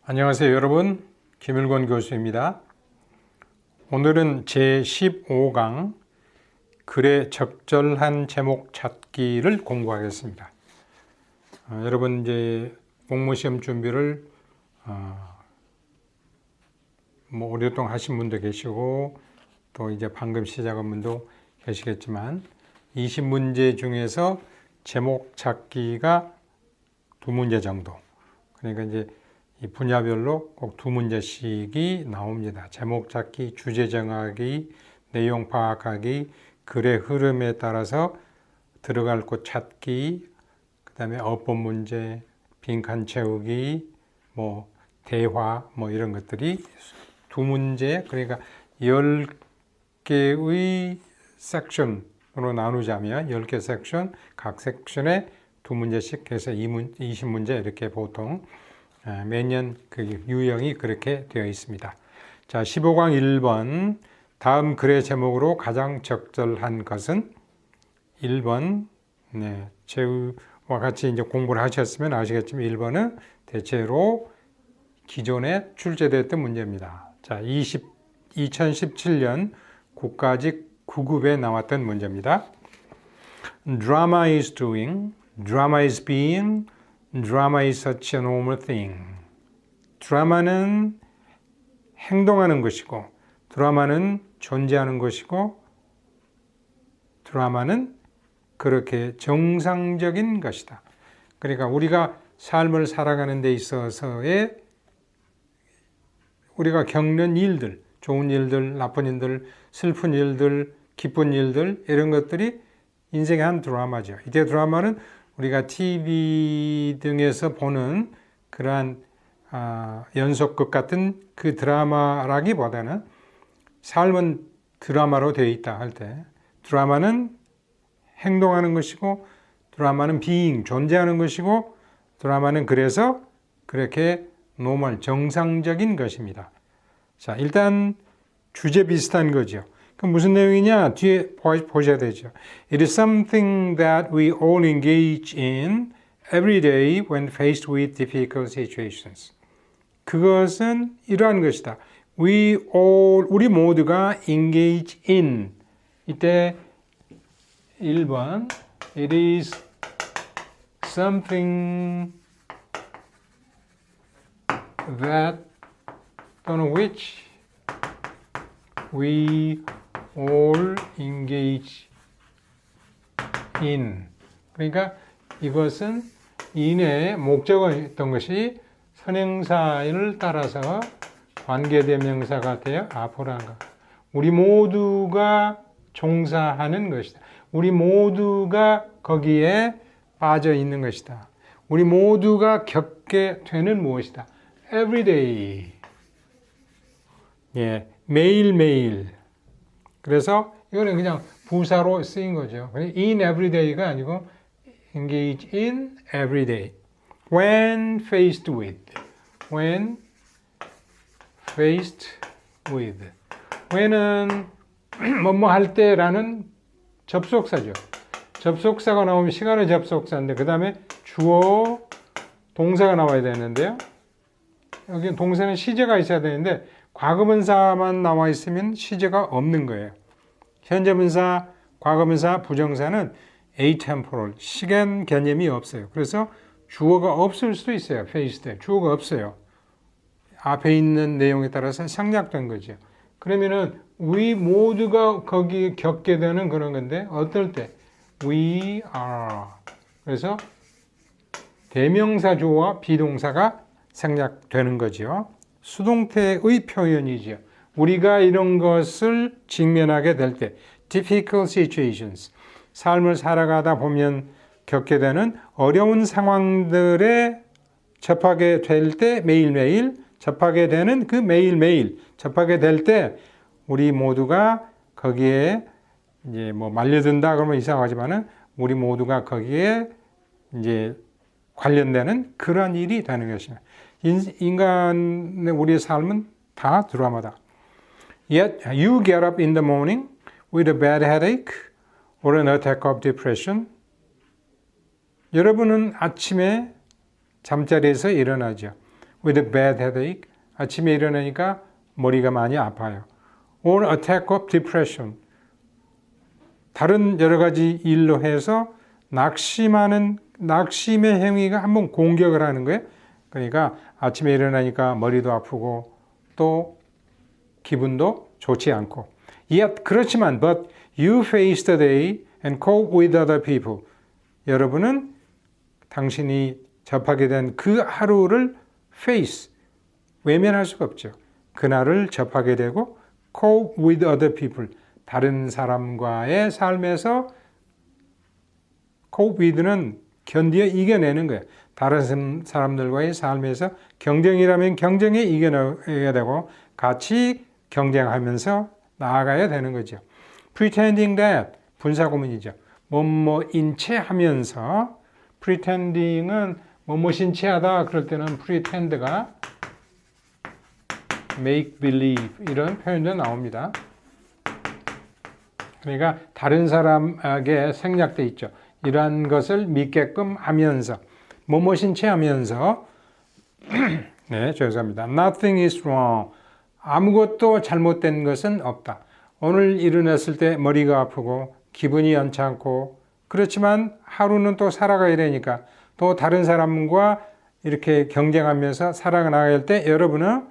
안녕하세요 여러분, 김일권 교수입니다. 오늘은 제15강 글의 적절한 제목 찾기를 공부하겠습니다. 여러분 이제 공무시험 준비를 오랫동안 하신 분도 계시고 또 이제 방금 시작한 분도 계시겠지만 20문제 중에서 제목 찾기가 2문제 정도, 그러니까 이제 이 분야별로 꼭 2문제씩이 나옵니다. 제목 찾기, 주제 정하기, 내용 파악하기, 글의 흐름에 따라서 들어갈 곳 찾기, 그 다음에 어법 문제, 빈칸 채우기, 대화, 이런 것들이 2문제, 그러니까 10개의 섹션으로 나누자면 10개 섹션, 각 섹션에 2문제씩 해서 20문제 이렇게 보통 매년 그 유형이 그렇게 되어 있습니다. 자, 15강 1번. 다음 글의 제목으로 가장 적절한 것은 1번. 제와 같이 이제 공부를 하셨으면 아시겠지만 1번은 대체로 기존에 출제됐던 문제입니다. 자, 2017년 국가직 9급에 나왔던 문제입니다. Drama is doing, drama is being, Drama is such a normal thing. 드라마는 행동하는 것이고, 드라마는 존재하는 것이고, 드라마는 그렇게 정상적인 것이다. 그러니까 우리가 삶을 살아가는 데 있어서의 우리가 겪는 일들, 좋은 일들, 나쁜 일들, 슬픈 일들, 기쁜 일들, 이런 것들이 인생의 한 드라마죠. 이때 드라마는 우리가 TV 등에서 보는 그러한 연속극 같은 그 드라마라기보다는 삶은 드라마로 되어 있다 할 때 드라마는 행동하는 것이고 드라마는 being, 존재하는 것이고 드라마는 그래서 그렇게 normal, 정상적인 것입니다. 자, 일단 주제 비슷한 거죠. 그럼 무슨 내용이냐? 뒤에 보셔야 되죠. It is something that we all engage in every day when faced with difficult situations. 그것은 이러한 것이다. 우리 모두가 engage in. 이때 1번. It is something that 또는 which we all engage in. 그러니까 이것은 in의 목적어였던 것이 선행사를 따라서 관계대명사가 되어 앞으로 한 것. 우리 모두가 종사하는 것이다. 우리 모두가 거기에 빠져 있는 것이다. 우리 모두가 겪게 되는 무엇이다. Every day. 매일매일. 그래서 이거는 그냥 부사로 쓰인 거죠. in every day가 아니고 engage in every day. When faced with. When faced with. when은 뭐뭐 할 때라는 접속사죠. 접속사가 나오면 시간의 접속사인데 그 다음에 주어 동사가 나와야 되는데요. 여기 동사는 시제가 있어야 되는데 과거분사만 나와 있으면 시제가 없는 거예요. 현재분사, 과거분사, 부정사는 atemporal, 시간 개념이 없어요. 그래서 주어가 없을 수도 있어요. face 때 주어가 없어요. 앞에 있는 내용에 따라서 생략된 거죠. 그러면은 we 모두가 거기 겪게 되는 그런 건데 어떨 때? we are. 그래서 대명사 주어와 비동사가 생략되는 거죠. 수동태의 표현이죠. 우리가 이런 것을 직면하게 될 때 difficult situations, 삶을 살아가다 보면 겪게 되는 어려운 상황들에 접하게 될 때 매일매일 접하게 되는 그 매일매일 접하게 될 때 우리 모두가 거기에 이제 말려든다 그러면 이상하지만은 우리 모두가 거기에 이제 관련되는 그런 일이 되는 것입니다. 인간의 우리의 삶은 다 드라마다. Yet you get up in the morning with a bad headache or an attack of depression. 여러분은 아침에 잠자리에서 일어나죠. with a bad headache. 아침에 일어나니까 머리가 많이 아파요. or attack of depression. 다른 여러 가지 일로 해서 낙심의 행위가 한번 공격을 하는 거예요. 그러니까 아침에 일어나니까 머리도 아프고 또 기분도 좋지 않고. Yet 그렇지만 but you face the day and cope with other people. 여러분은 당신이 접하게 된 그 하루를 face, 외면할 수가 없죠. 그날을 접하게 되고 cope with other people. 다른 사람과의 삶에서 cope with는 견디어 이겨내는 거예요. 다른 사람들과의 삶에서 경쟁이라면 경쟁에 이겨내야 되고 같이 경쟁하면서 나아가야 되는 거죠. pretending that 분사구문이죠. 뭐뭐인 채 하면서 pretending은 뭐뭐인 채 하다 그럴 때는 pretend가 make believe 이런 표현도 나옵니다. 그러니까 다른 사람에게 생략돼 있죠. 이러한 것을 믿게끔 하면서 뭐뭐인 채 하면서 네, 죄송합니다. Nothing is wrong. 아무것도 잘못된 것은 없다. 오늘 일어났을 때 머리가 아프고 기분이 괜찮고 그렇지만 하루는 또 살아가야 되니까 또 다른 사람과 이렇게 경쟁하면서 살아나갈 때 여러분은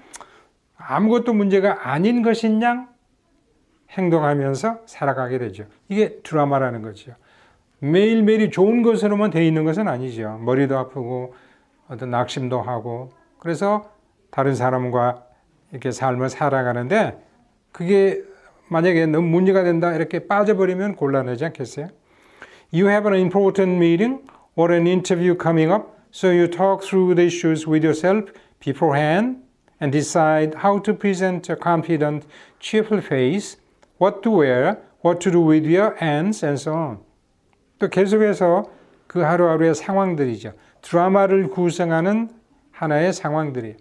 아무것도 문제가 아닌 것인 양 행동하면서 살아가게 되죠. 이게 드라마라는 거죠. 매일매일이 좋은 것으로만 되어 있는 것은 아니죠. 머리도 아프고 어떤 낙심도 하고 그래서 다른 사람과 이렇게 삶을 살아가는데 그게 만약에 너무 문제가 된다 이렇게 빠져버리면 곤란하지 않겠어요? You have an important meeting or an interview coming up, so you talk through the issues with yourself beforehand and decide how to present a confident, cheerful face, what to wear, what to do with your hands, and so on. 또 계속해서 그 하루하루의 상황들이죠. 드라마를 구성하는 하나의 상황들이에요.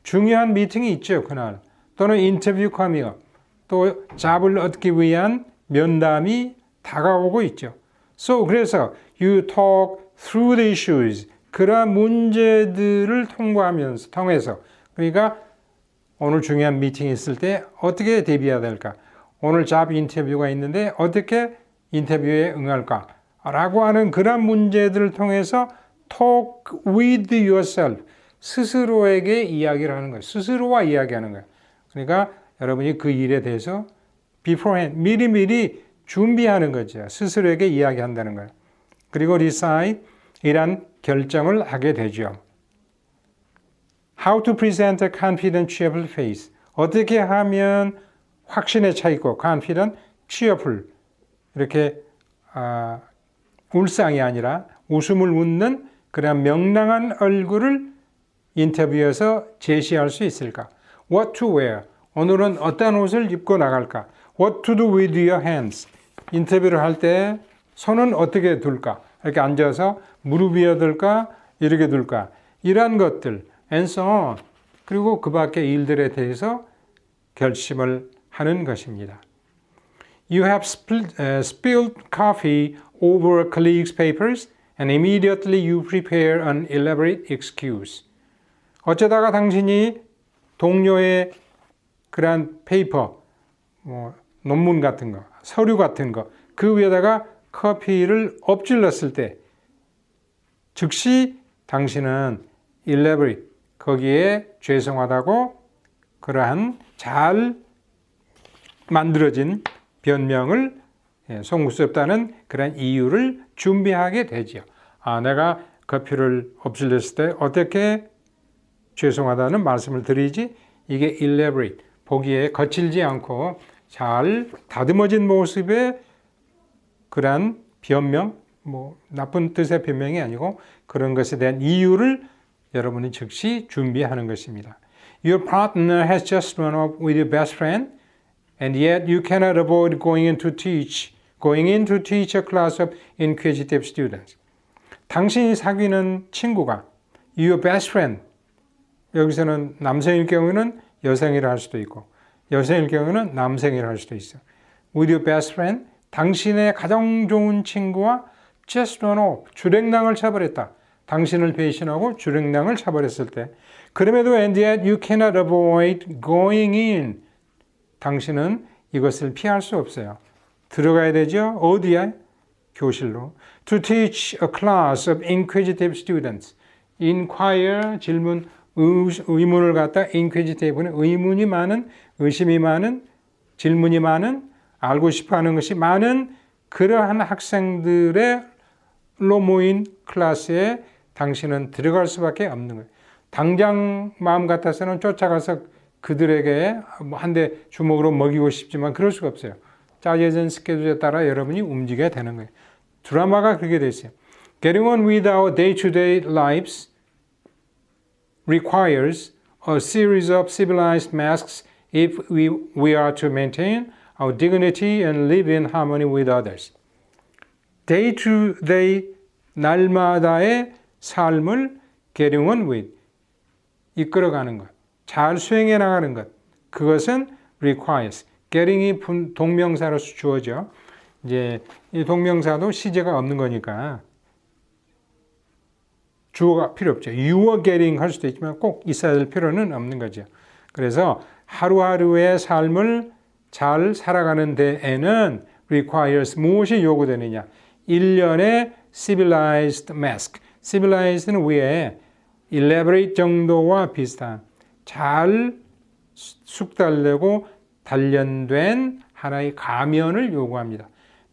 중요한 미팅이 있죠, 그날. 또는 인터뷰 coming up. 또 잡을 얻기 위한 면담이 다가오고 있죠. 그래서 you talk through the issues. 그러한 문제들을 통해서 그러니까 오늘 중요한 미팅이 있을 때 어떻게 대비해야 될까? 오늘 잡 인터뷰가 있는데 어떻게 인터뷰에 응할까? 라고 하는 그런 문제들을 통해서 talk with yourself. 스스로에게 이야기를 하는 거예요. 스스로와 이야기하는 거예요. 그러니까 여러분이 그 일에 대해서 beforehand, 미리미리 준비하는 거죠. 스스로에게 이야기한다는 거예요. 그리고 decide, 이란 결정을 하게 되죠. How to present a confident, cheerful face. 어떻게 하면 확신에 차 있고 confident, cheerful 이렇게 울상이 아니라 웃음을 웃는 그런 명랑한 얼굴을 인터뷰에서 제시할 수 있을까? What to wear. 오늘은 어떤 옷을 입고 나갈까? What to do with your hands. 인터뷰를 할 때 손은 어떻게 둘까? 이렇게 앉아서 무릎 위에 둘까? 이렇게 둘까? 이러한 것들. And so on. 그리고 그 밖의 일들에 대해서 결심을 하는 것입니다. You have spilled coffee over a colleague's papers and immediately you prepare an elaborate excuse. 어쩌다가 당신이 동료의 그러한 페이퍼, 논문 같은 거, 서류 같은 거, 그 위에다가 커피를 엎질렀을 때 즉시 당신은 elaborate, 거기에 죄송하다고 그러한 잘 만들어진 변명을 송구스럽다는 그런 이유를 준비하게 되죠. 내가 커피를 엎질렀을 때 어떻게 죄송하다는 말씀을 드리지? 이게 elaborate, 보기에 거칠지 않고 잘 다듬어진 모습의 그러한 변명, 나쁜 뜻의 변명이 아니고 그런 것에 대한 이유를 여러분이 즉시 준비하는 것입니다. Your partner has just run off with your best friend and yet you cannot avoid going in to teach a class of inquisitive students. 당신이 사귀는 친구가 your best friend, 여기서는 남성일 경우는 여성이라 할 수도 있고 여성일 경우는 남성이라 할 수도 있어. With your best friend, 당신의 가장 좋은 친구와 just run off, 주랭랑을 쳐버렸다. 당신을 배신하고 주랭랑을 쳐버렸을 때 그럼에도 and yet you cannot avoid going in. 당신은 이것을 피할 수 없어요. 들어가야 되죠? 어디야? 교실로. To teach a class of inquisitive students. Inquire, 질문, 의문을 갖다 inquisitive는 의문이 많은, 의심이 많은, 질문이 많은, 알고 싶어하는 것이 많은 그러한 학생들로 모인 클래스에 당신은 들어갈 수밖에 없는 거예요. 당장 마음 같아서는 쫓아가서 그들에게 한 대 주먹으로 먹이고 싶지만 그럴 수가 없어요. 짜여진 스케줄에 따라 여러분이 움직여야 되는 거예요. 드라마가 그렇게 돼 있어요. Getting on with our day-to-day lives requires a series of civilized masks if we are to maintain our dignity and live in harmony with others. day-to-day 날마다의 삶을 getting on with 이끌어가는 것, 잘 수행해 나가는 것, 그것은 requires. getting이 동명사로서 주어져. 이제 이 동명사도 시제가 없는 거니까 주어가 필요 없죠. You are getting 할 수도 있지만 꼭 있어야 될 필요는 없는 거죠. 그래서 하루하루의 삶을 잘 살아가는 데에는 requires 무엇이 요구되느냐? 일련의 civilized mask. civilized는 위에 elaborate 정도와 비슷한 잘 숙달되고 단련된 하나의 가면을 요구합니다.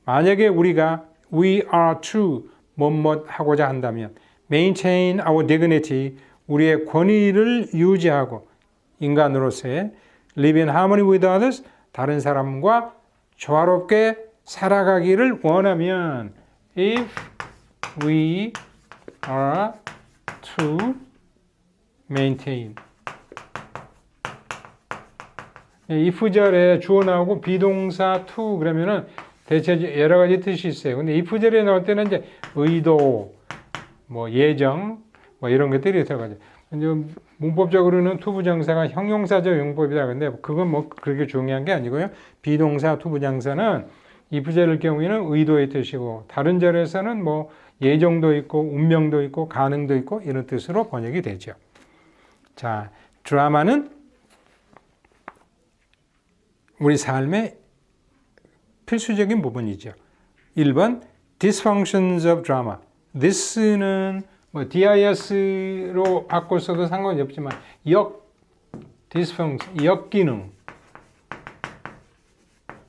만약에 우리가 we are to 뭐뭐 하고자 한다면 maintain our dignity 우리의 권위를 유지하고 인간으로서의 live in harmony with others 다른 사람과 조화롭게 살아가기를 원하면 if we are to maintain if절에 주어 나오고 비동사 to 그러면은 대체 여러 가지 뜻이 있어요. 근데 if절에 나올 때는 이제 의도, 뭐 예정, 뭐 이런 것들이 들어가죠. 이제 문법적으로는 투부정사가 형용사적 용법이다. 근데 그건 뭐 그렇게 중요한 게 아니고요. 비동사 투부정사는 if절일 경우에는 의도의 뜻이고 다른 절에서는 뭐 예정도 있고 운명도 있고 가능도 있고 이런 뜻으로 번역이 되죠. 자, 드라마는 우리 삶의 필수적인 부분이죠. 1번 dysfunctions of drama. this는 뭐 dis로 바꿔 써도 상관이 없지만 dysfunction, 역기능.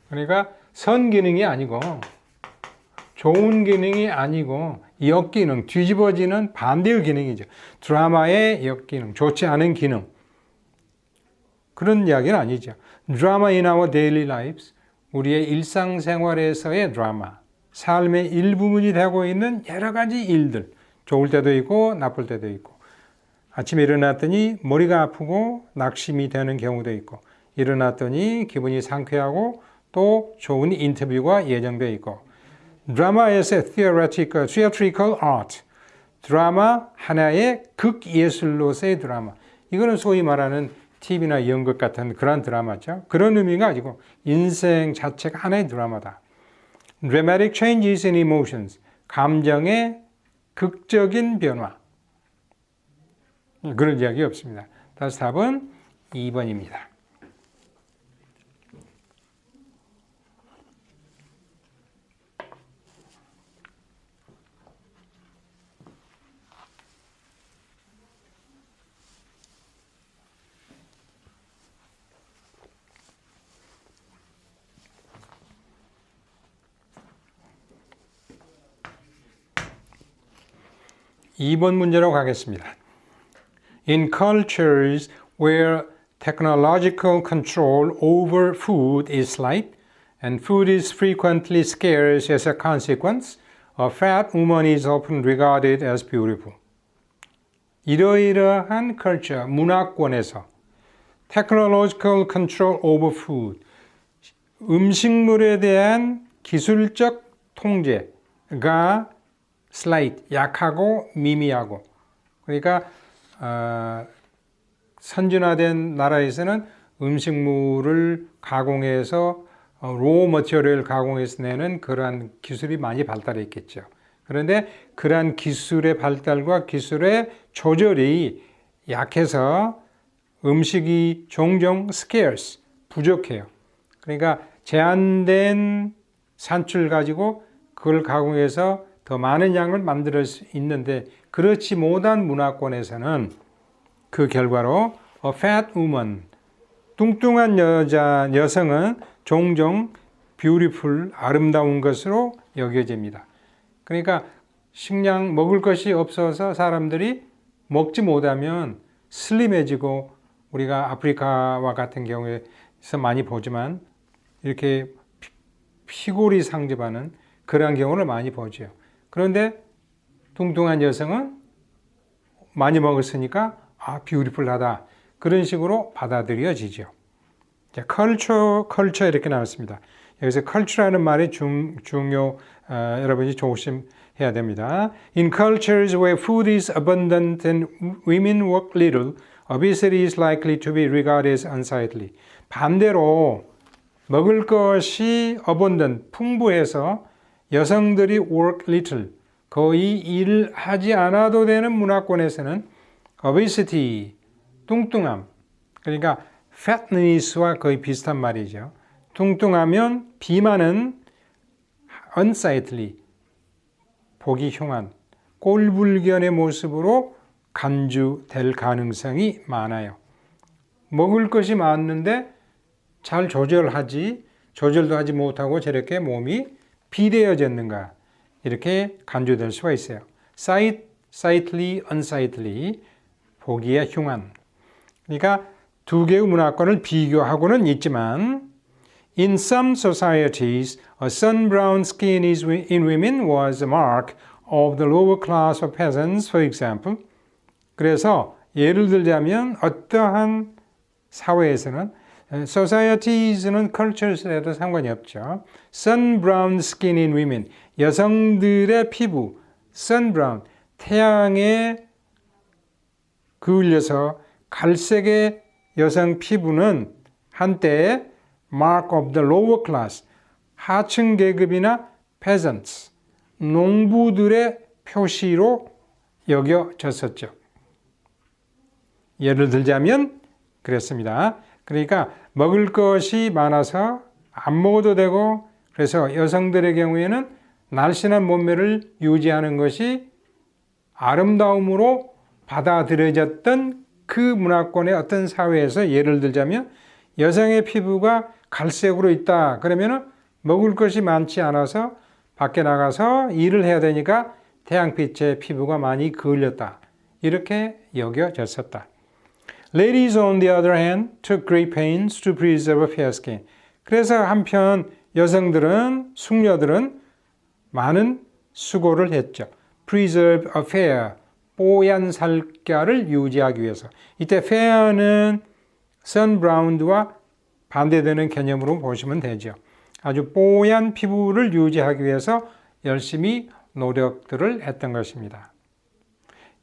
그러니까 선기능이 아니고 좋은 기능이 아니고 역기능, 뒤집어지는 반대의 기능이죠. 드라마의 역기능, 좋지 않은 기능. 그런 이야기는 아니죠. Drama in our daily lives, 우리의 일상생활에서의 드라마, 삶의 일부분이 되고 있는 여러 가지 일들, 좋을 때도 있고 나쁠 때도 있고 아침에 일어났더니 머리가 아프고 낙심이 되는 경우도 있고 일어났더니 기분이 상쾌하고 또 좋은 인터뷰가 예정되어 있고 드라마에서 theatrical art, 드라마 하나의 극예술로서의 드라마, 이거는 소위 말하는 TV나 연극 같은 그런 드라마죠. 그런 의미가 아니고 인생 자체가 하나의 드라마다. Dramatic changes in emotions. 감정의 극적인 변화. 그런 이야기 없습니다. 따라서 답은 2번입니다. 2번 문제로 가겠습니다. In cultures where technological control over food is slight and food is frequently scarce as a consequence, a fat woman is often regarded as beautiful. 이러이러한 culture, 문화권에서 technological control over food, 음식물에 대한 기술적 통제가 slight, 약하고 미미하고 그러니까 선진화된 나라에서는 음식물을 가공해서 raw material 가공해서 내는 그러한 기술이 많이 발달해 있겠죠. 그런데 그러한 기술의 발달과 기술의 조절이 약해서 음식이 종종 scarce, 부족해요. 그러니까 제한된 산출 가지고 그걸 가공해서 더 많은 양을 만들 수 있는데 그렇지 못한 문화권에서는 그 결과로 a fat woman, 뚱뚱한 여성은 종종 beautiful, 아름다운 것으로 여겨집니다. 그러니까 식량 먹을 것이 없어서 사람들이 먹지 못하면 슬림해지고 우리가 아프리카와 같은 경우에서 많이 보지만 이렇게 피골이 상접하는 그러한 경우를 많이 보죠. 그런데 뚱뚱한 여성은 많이 먹었으니까 뷰티풀하다. 그런 식으로 받아들여지죠. 자, culture 이렇게 나왔습니다. 여기서 culture라는 말이 여러분이 조심해야 됩니다. In cultures where food is abundant and women work little, obesity is likely to be regarded as unsightly. 반대로 먹을 것이 abundant, 풍부해서 여성들이 work little, 거의 일을 하지 않아도 되는 문화권에서는 obesity, 뚱뚱함, 그러니까 fatness와 거의 비슷한 말이죠. 뚱뚱하면 비만은 unsightly, 보기 흉한, 꼴불견의 모습으로 간주될 가능성이 많아요. 먹을 것이 많은데 잘 조절도 하지 못하고 저렇게 몸이 비대어졌는가 이렇게 간주될 수가 있어요. sightly, unsightly, 보기에 흉한. 그러니까 두 개의 문화권을 비교하고는 있지만 In some societies, a sun-brown skin in women was a mark of the lower class of peasants, for example. 그래서 예를 들자면 어떠한 사회에서는 societies는 cultures에도 상관이 없죠. sun-brown skin in women, 여성들의 피부, sun-brown, 태양에 그을려서 갈색의 여성 피부는 한때 mark of the lower class, 하층 계급이나 peasants, 농부들의 표시로 여겨졌었죠. 예를 들자면 그랬습니다. 그러니까 먹을 것이 많아서 안 먹어도 되고 그래서 여성들의 경우에는 날씬한 몸매를 유지하는 것이 아름다움으로 받아들여졌던 그 문화권의 어떤 사회에서 예를 들자면 여성의 피부가 갈색으로 있다. 그러면 먹을 것이 많지 않아서 밖에 나가서 일을 해야 되니까 태양빛에 피부가 많이 그을렸다. 이렇게 여겨졌었다. Ladies, on the other hand, took great pains to preserve fair skin. 그래서 한편 여성들은, 숙녀들은 많은 수고를 했죠. Preserve a fair, 뽀얀 살결을 유지하기 위해서. 이때 fair는 sun-browned와 반대되는 개념으로 보시면 되죠. 아주 뽀얀 피부를 유지하기 위해서 열심히 노력들을 했던 것입니다.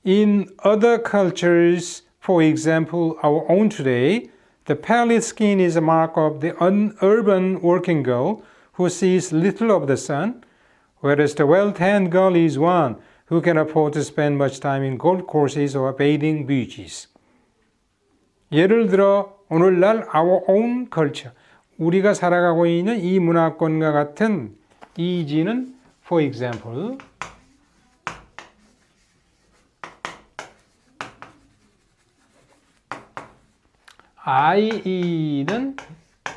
In other cultures, for example, our own today, the pallid skin is a mark of the urban working girl who sees little of the sun, whereas the well-tanned girl is one who can afford to spend much time in golf courses or bathing beaches. 예를 들어 오늘날 our own culture, 우리가 살아가고 있는 이 문화권과 같은 이지는 for example, i.e.는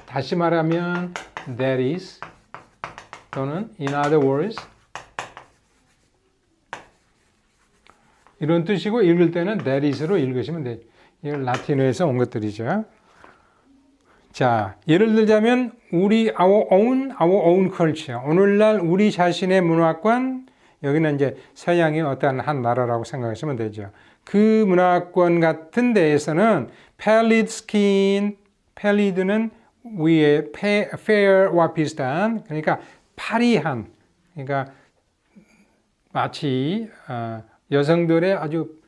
다시 말하면 that is 또는 in other words 이런 뜻이고 읽을 때는 that is로 읽으시면 돼요. 이건 라틴어에서 온 것들이죠. 자, 예를 들자면 우리 our own culture, 오늘날 우리 자신의 문화권, 여기는 이제 서양의 어떠한 한 나라라고 생각하시면 되죠. 그 문화권 같은 데에서는 pallid skin, pallid는 위에 fair와 비슷한, 그러니까 파리한, 그러니까 마치 여성들의 아주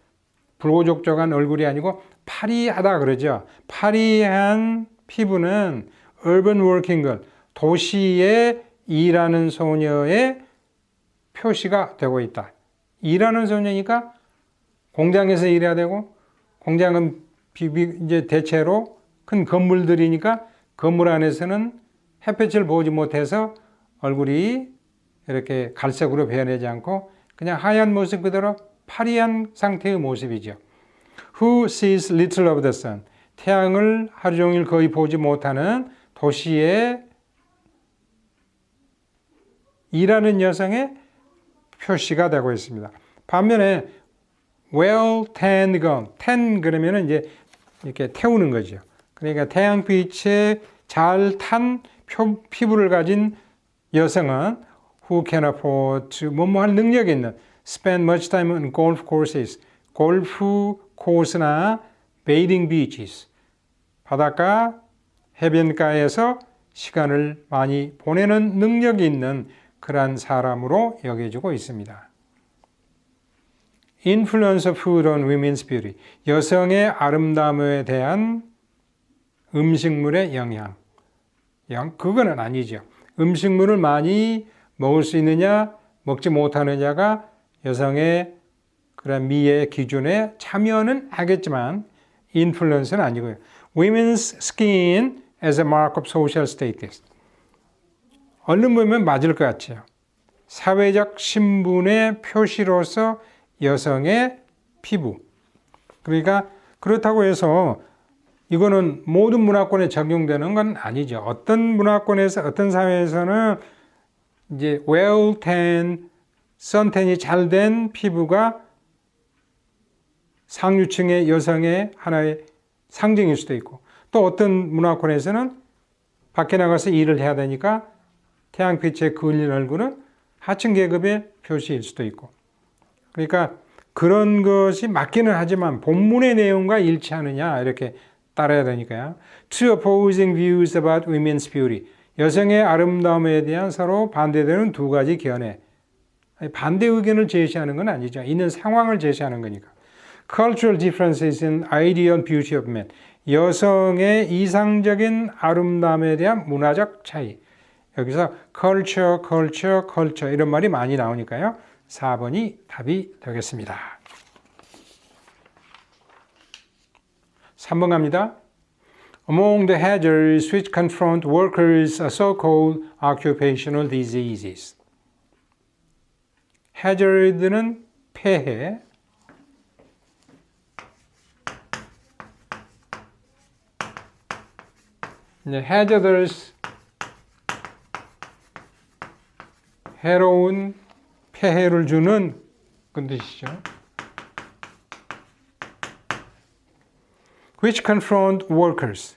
불고족족한 얼굴이 아니고 파리하다 그러죠. 파리한 피부는 urban working girl, 도시에 일하는 소녀의 표시가 되고 있다. 일하는 소녀니까 공장에서 일해야 되고 공장은 이제 대체로 큰 건물들이니까 건물 안에서는 햇볕을 보지 못해서 얼굴이 이렇게 갈색으로 변하지 않고 그냥 하얀 모습 그대로 파리한 상태의 모습이죠. Who sees little of the sun? 태양을 하루 종일 거의 보지 못하는 도시에 일하는 여성의 표시가 되고 있습니다. 반면에 well tanned gun, tan 그러면은 이제 이렇게 태우는 거죠. 그러니까 태양빛에 잘 탄 피부를 가진 여성은 who can afford to 뭐뭐 할 능력이 있는 spend much time on golf courses, 골프 코스나 bathing beaches, 바닷가 해변가에서 시간을 많이 보내는 능력이 있는 그러한 사람으로 여겨지고 있습니다. Influence of food on women's beauty. 여성의 아름다움에 대한 음식물의 영향. 그거는 아니죠. 음식물을 많이 먹을 수 있느냐, 먹지 못하느냐가 여성의 그런 미의 기준에 참여는 하겠지만 influence는 아니고요. Women's skin as a mark of social status. 얼른 보면 맞을 것 같아요. 사회적 신분의 표시로서 여성의 피부. 그러니까 그렇다고 해서 이거는 모든 문화권에 적용되는 건 아니죠. 어떤 문화권에서 어떤 사회에서는 이제 well tan, 선탠이 잘 된 피부가 상류층의 여성의 하나의 상징일 수도 있고 또 어떤 문화권에서는 밖에 나가서 일을 해야 되니까 태양빛에 그을린 얼굴은 하층 계급의 표시일 수도 있고 그러니까 그런 것이 맞기는 하지만 본문의 내용과 일치하느냐 이렇게 따라야 되니까요. Two opposing views about women's beauty. 여성의 아름다움에 대한 서로 반대되는 두 가지 견해. 반대 의견을 제시하는 건 아니죠. 있는 상황을 제시하는 거니까. Cultural differences in ideal beauty of men. 여성의 이상적인 아름다움에 대한 문화적 차이. 여기서 culture, culture, culture 이런 말이 많이 나오니까요. 4번이 답이 되겠습니다. 3번 갑니다. Among the hazards which confront workers are so-called occupational diseases. hazard는 폐해, hazardous 해로운 폐해를 주는 그런 뜻이죠. which confront workers.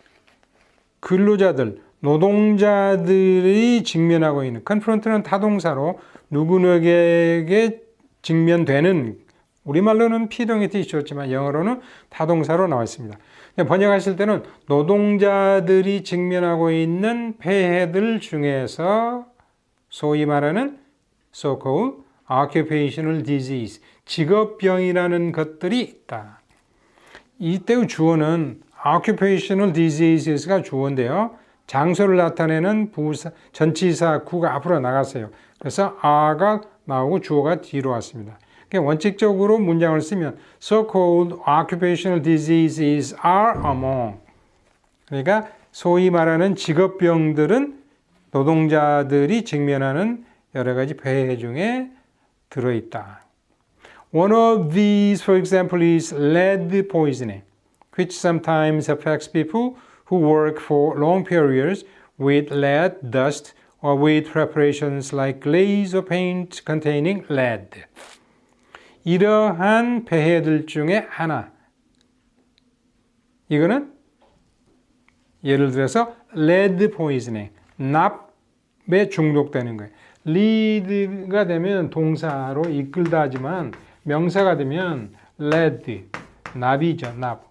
근로자들, 노동자들이 직면하고 있는 confront는 타동사로 누구에게 직면되는 우리말로는 피동의 뜻이 좋지만 영어로는 타동사로 나와 있습니다. 번역하실 때는 노동자들이 직면하고 있는 폐해들 중에서 소위 말하는 so-called occupational disease, 직업병이라는 것들이 있다. 이때의 주어는 occupational diseases가 주어인데요. 장소를 나타내는 부사, 전치사 구가 앞으로 나갔어요. 그래서 are가 나오고 주어가 뒤로 왔습니다. 원칙적으로 문장을 쓰면 so-called occupational diseases are among. 그러니까 소위 말하는 직업병들은 노동자들이 직면하는 여러 가지 폐해 중에 들어있다. One of these, for example, is lead poisoning, which sometimes affects people who work for long periods with lead dust or with preparations like glaze or paint containing lead. 이러한 폐해들 중에 하나. 이거는 예를 들어서 lead poisoning, 납에 중독되는 거예요. lead가 되면 동사로 이끌다 하지만 명사가 되면 lead, 납이죠, 납.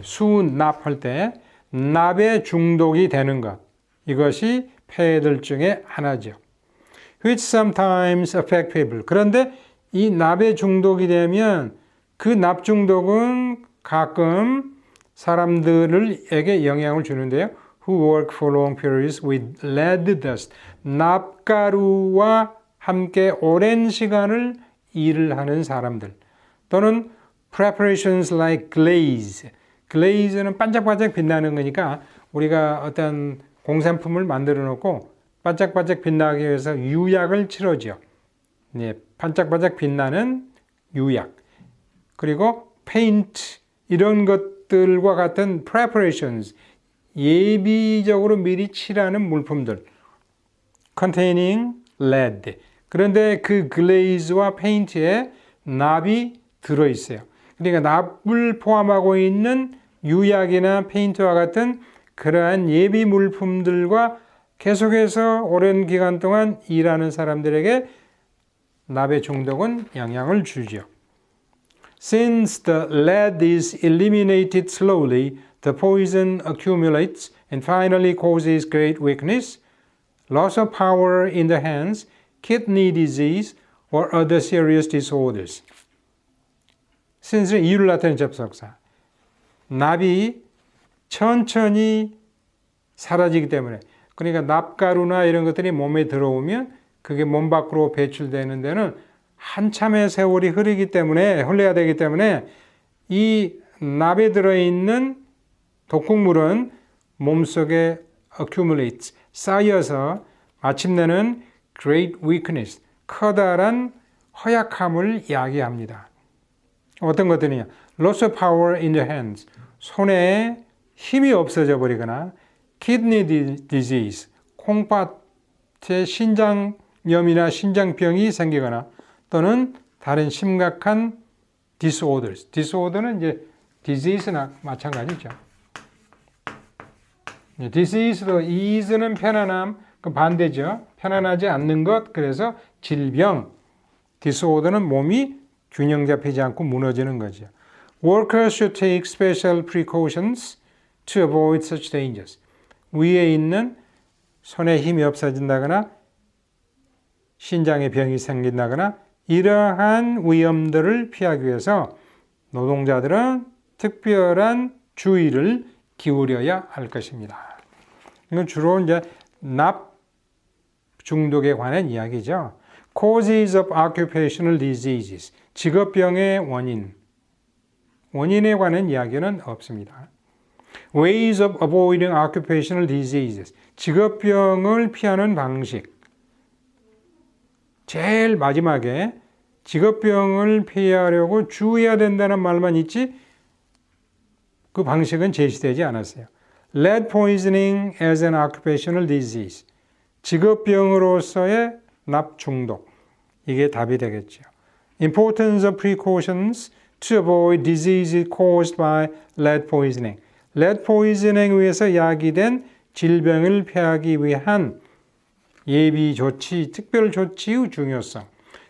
수납할 때 납에 중독이 되는 것. 이것이 폐해들 중에 하나죠. which sometimes affect people. 그런데 이 납에 중독이 되면 그 납 중독은 가끔 사람들에게 영향을 주는데요. who work for long periods with lead dust. 납가루와 함께 오랜 시간을 일을 하는 사람들. 또는 preparations like glaze. glaze는 반짝반짝 빛나는 거니까 우리가 어떤 공산품을 만들어 놓고 반짝반짝 빛나기 위해서 유약을 칠하죠. 네, 반짝반짝 빛나는 유약. 그리고 paint 이런 것들과 같은 preparations 예비적으로 미리 칠하는 물품들 containing lead. 그런데 그 glaze와 paint에 납이 들어있어요. 그러니까 납을 포함하고 있는 유약이나 페인트와 같은 그러한 예비 물품들과 계속해서 오랜 기간 동안 일하는 사람들에게 납의 중독은 영향을 주죠. Since the lead is eliminated slowly, the poison accumulates and finally causes great weakness, loss of power in the hands, kidney disease, or other serious disorders. since는 이유를 나타내는 접속사. 납이 천천히 사라지기 때문에 그러니까 납가루나 이런 것들이 몸에 들어오면 그게 몸 밖으로 배출되는 데는 한참의 세월이 흘러야 되기 때문에 이 납에 들어있는 독극물은 몸속에 accumulates, 쌓여서 마침내는 great weakness, 커다란 허약함을 야기합니다. 어떤 것들이냐? loss of power in the hands, 손에 힘이 없어져 버리거나 kidney disease, 콩팥에 신장염이나 신장병이 생기거나 또는 다른 심각한 disorders. disorder는 이제 disease나 마찬가지죠. disease도 ease는 편안함, 그 반대죠. 편안하지 않는 것, 그래서 질병. disorder는 몸이 균형 잡히지 않고 무너지는 거죠. Workers should take special precautions to avoid such dangers. 위에 있는 손에 힘이 없어진다거나 신장에 병이 생긴다거나 이러한 위험들을 피하기 위해서 노동자들은 특별한 주의를 기울여야 할 것입니다. 이건 주로 이제 납 중독에 관한 이야기죠. Causes of occupational diseases. 직업병의 원인에 관한 이야기는 없습니다. Ways of avoiding occupational diseases. 직업병을 피하는 방식. 제일 마지막에 직업병을 피하려고 주의해야 된다는 말만 있지 그 방식은 제시되지 않았어요. Lead poisoning as an occupational disease. 직업병으로서의 납 중독. 이게 답이 되겠죠. Importance of precautions to avoid diseases caused by lead poisoning. lead poisoning에 의해서 야기된 질병을 피하기 위한 예비 조치, 특별 조치의 중요성.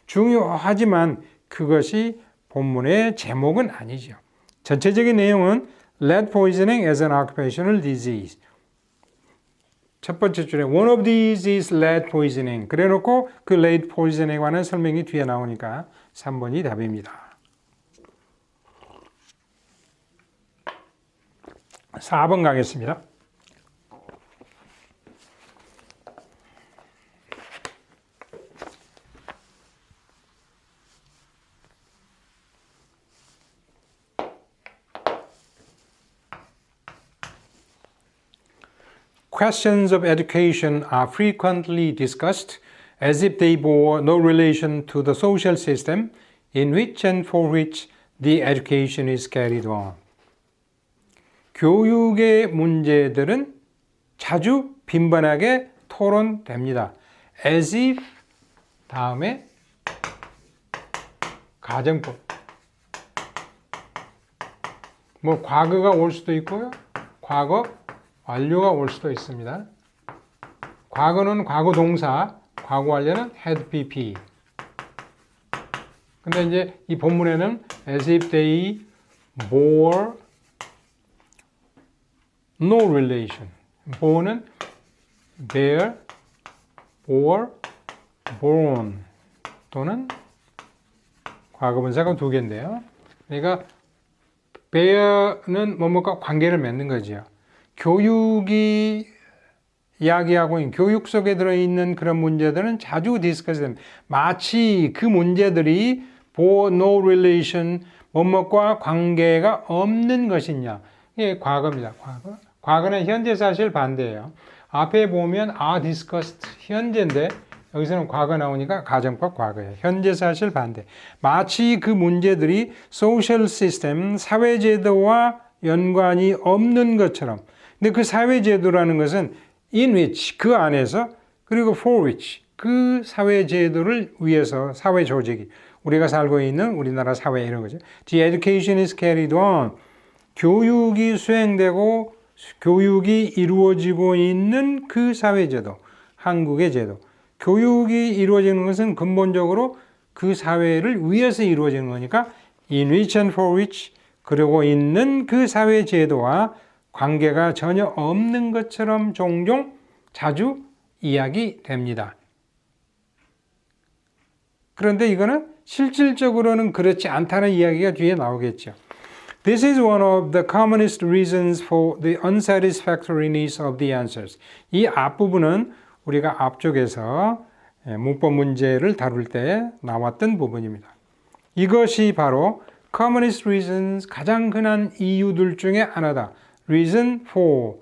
중요하지만 그것이 본문의 제목은 아니죠. 전체적인 내용은 lead poisoning as an occupational disease. 첫 번째 줄에 one of these is lead poisoning. 그래 놓고 그 lead poisoning에 관한 설명이 뒤에 나오니까 3번이 답입니다. 4번 가겠습니다. Questions of education are frequently discussed as if they bore no relation to the social system in which and for which the education is carried on. 교육의 문제들은 자주 빈번하게 토론됩니다. As if 다음에 가정법. 뭐 과거가 올 수도 있고요. 과거 완료가 올 수도 있습니다. 과거는 과거 동사, 과거 완료는 had PP. 근데 이제 이 본문에는 as if they bore no relation. bore는 bear, bore, born 또는 과거 분사가 두 개인데요. 그러니까 bear는 뭐뭐과 관계를 맺는 거죠. 교육이 이야기하고 있는 교육 속에 들어있는 그런 문제들은 자주 디스커스됩니다. 마치 그 문제들이 bore no relation, 뭐뭐과 관계가 없는 것이냐. 이게 과거입니다. 과거. 과거는 현재 사실 반대예요. 앞에 보면 are discussed 현재인데 여기서는 과거 나오니까 가정법 과거예요. 현재 사실 반대. 마치 그 문제들이 social system, 사회제도와 연관이 없는 것처럼. 근데 그 사회제도라는 것은 in which, 그 안에서, 그리고 for which, 그 사회제도를 위해서 사회 조직이, 우리가 살고 있는 우리나라 사회 이런 거죠. The education is carried on. 교육이 수행되고 교육이 이루어지고 있는 그 사회제도, 한국의 제도. 교육이 이루어지는 것은 근본적으로 그 사회를 위해서 이루어지는 거니까 in which and for which 그러고 있는 그 사회제도와 관계가 전혀 없는 것처럼 종종 자주 이야기됩니다. 그런데 이거는 실질적으로는 그렇지 않다는 이야기가 뒤에 나오겠죠. This is one of the commonest reasons for the unsatisfactoriness of the answers. 이 앞부분은 우리가 앞쪽에서 문법 문제를 다룰 때 나왔던 부분입니다. 이것이 바로 commonest reasons, 가장 흔한 이유들 중에 하나다. reason for.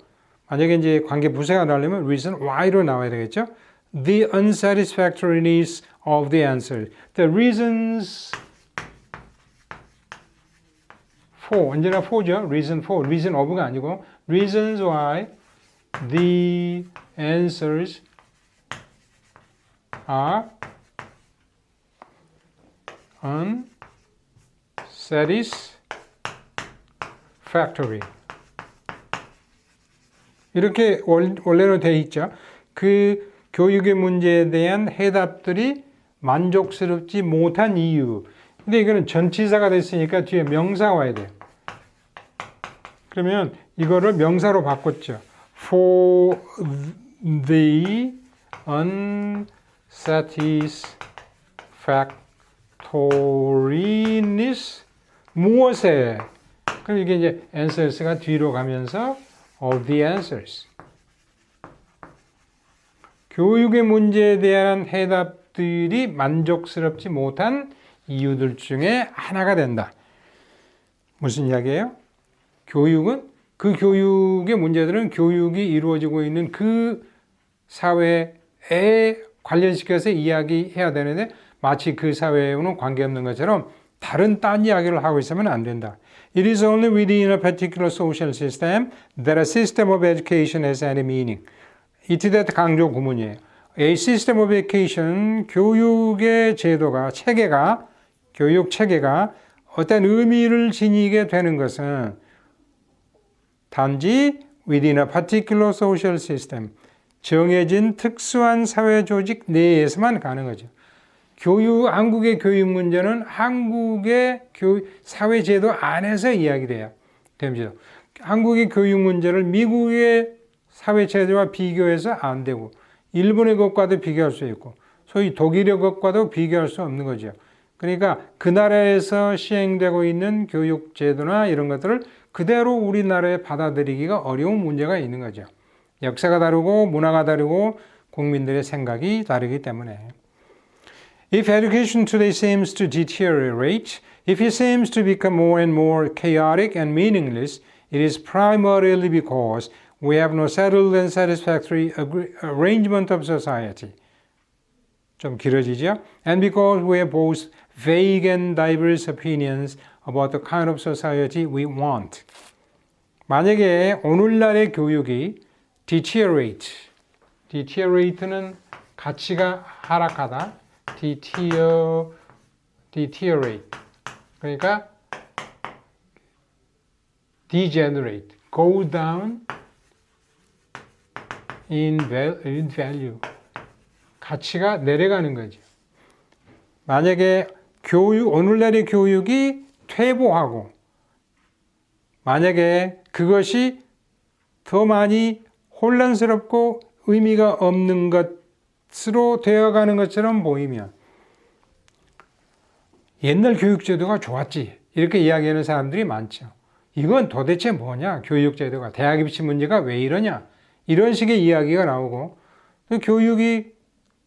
만약에 이제 관계 부사가 나오려면 reason why로 나와야 되겠죠. The unsatisfactoriness of the answer. The reasons for, 언제나 for죠. reason for, reason of가 아니고 reasons why the answers are unsatisfactory. 이렇게 원래로 되어 있죠. 그 교육의 문제에 대한 해답들이 만족스럽지 못한 이유. 근데 이거는 전치사가 됐으니까 뒤에 명사가 와야 돼요. 그러면 이거를 명사로 바꿨죠. For the unsatisfactoriness 무엇에? 그럼 이게 이제 answers가 뒤로 가면서 of the answers. 교육의 문제에 대한 해답들이 만족스럽지 못한 이유들 중에 하나가 된다. 무슨 이야기예요? 교육은 그 교육의 문제들은 교육이 이루어지고 있는 그 사회에 관련시켜서 이야기해야 되는데 마치 그 사회와는 관계없는 것처럼 딴 이야기를 하고 있으면 안 된다. It is only within a particular social system that a system of education has any meaning. 이트댓 강조 구문이에요. A system of education, 교육의 제도가, 교육 체계가 어떤 의미를 지니게 되는 것은 단지 within a particular social system, 정해진 특수한 사회 조직 내에서만 가는 거죠. 한국의 교육 문제는 한국의 사회 제도 안에서 이야기돼야 됩니다. 한국의 교육 문제를 미국의 사회 제도와 비교해서 안 되고 일본의 것과도 비교할 수 있고 소위 독일의 것과도 비교할 수 없는 거죠. 그러니까 그 나라에서 시행되고 있는 교육 제도나 이런 것들을 그대로 우리나라에 받아들이기가 어려운 문제가 있는 거죠. 역사가 다르고 문화가 다르고 국민들의 생각이 다르기 때문에. If education today seems to deteriorate, if it seems to become more and more chaotic and meaningless, it is primarily because we have no settled and satisfactory arrangement of society. 좀 길어지죠? And because we have both vague and diverse opinions about the kind of society we want. 만약에 오늘날의 교육이 deteriorate는 가치가 하락하다. deteriorate. 그러니까 degenerate, go down in value. 가치가 내려가는 거죠. 만약에 오늘날의 교육이 퇴보하고 만약에 그것이 더 많이 혼란스럽고 의미가 없는 것으로 되어가는 것처럼 보이면 옛날 교육제도가 좋았지 이렇게 이야기하는 사람들이 많죠. 이건 도대체 뭐냐? 교육제도가 대학 입시 문제가 왜 이러냐? 이런 식의 이야기가 나오고 교육이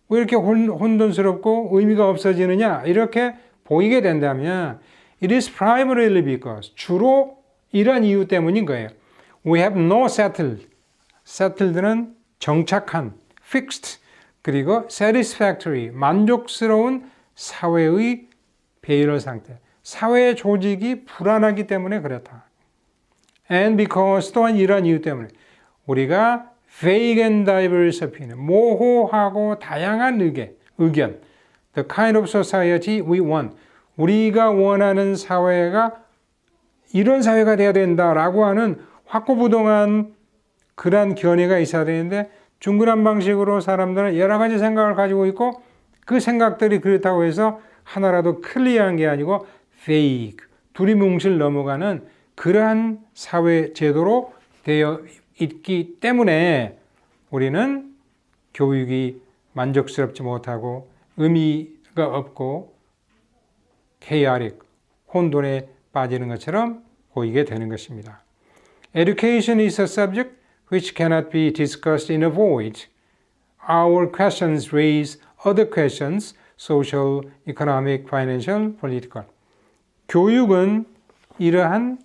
왜 이렇게 혼돈스럽고 의미가 없어지느냐? 이렇게 보이게 된다면 it is primarily because 주로 이런 이유 때문인 거예요. We have no settled는 정착한, fixed, 그리고 satisfactory, 만족스러운 사회의 배열 상태. 사회 조직이 불안하기 때문에 그렇다. And because 또한 이런 이유 때문에 우리가 vague and diverse opinion, 모호하고 다양한 의견, the kind of society we want, 우리가 원하는 사회가 이런 사회가 돼야 된다라고 하는 확고부동한 그런 견해가 있어야 되는데 중구난 방식으로 사람들은 여러 가지 생각을 가지고 있고 그 생각들이 그렇다고 해서 하나라도 클리어한 게 아니고 vague, 두리뭉실 넘어가는 그러한 사회 제도로 되어 있기 때문에 우리는 교육이 만족스럽지 못하고 의미가 없고 chaotic, 혼돈에 빠지는 것처럼 보이게 되는 것입니다. Education is a subject which cannot be discussed in a void. Our questions raise other questions, social, economic, financial, political. 교육은 이러한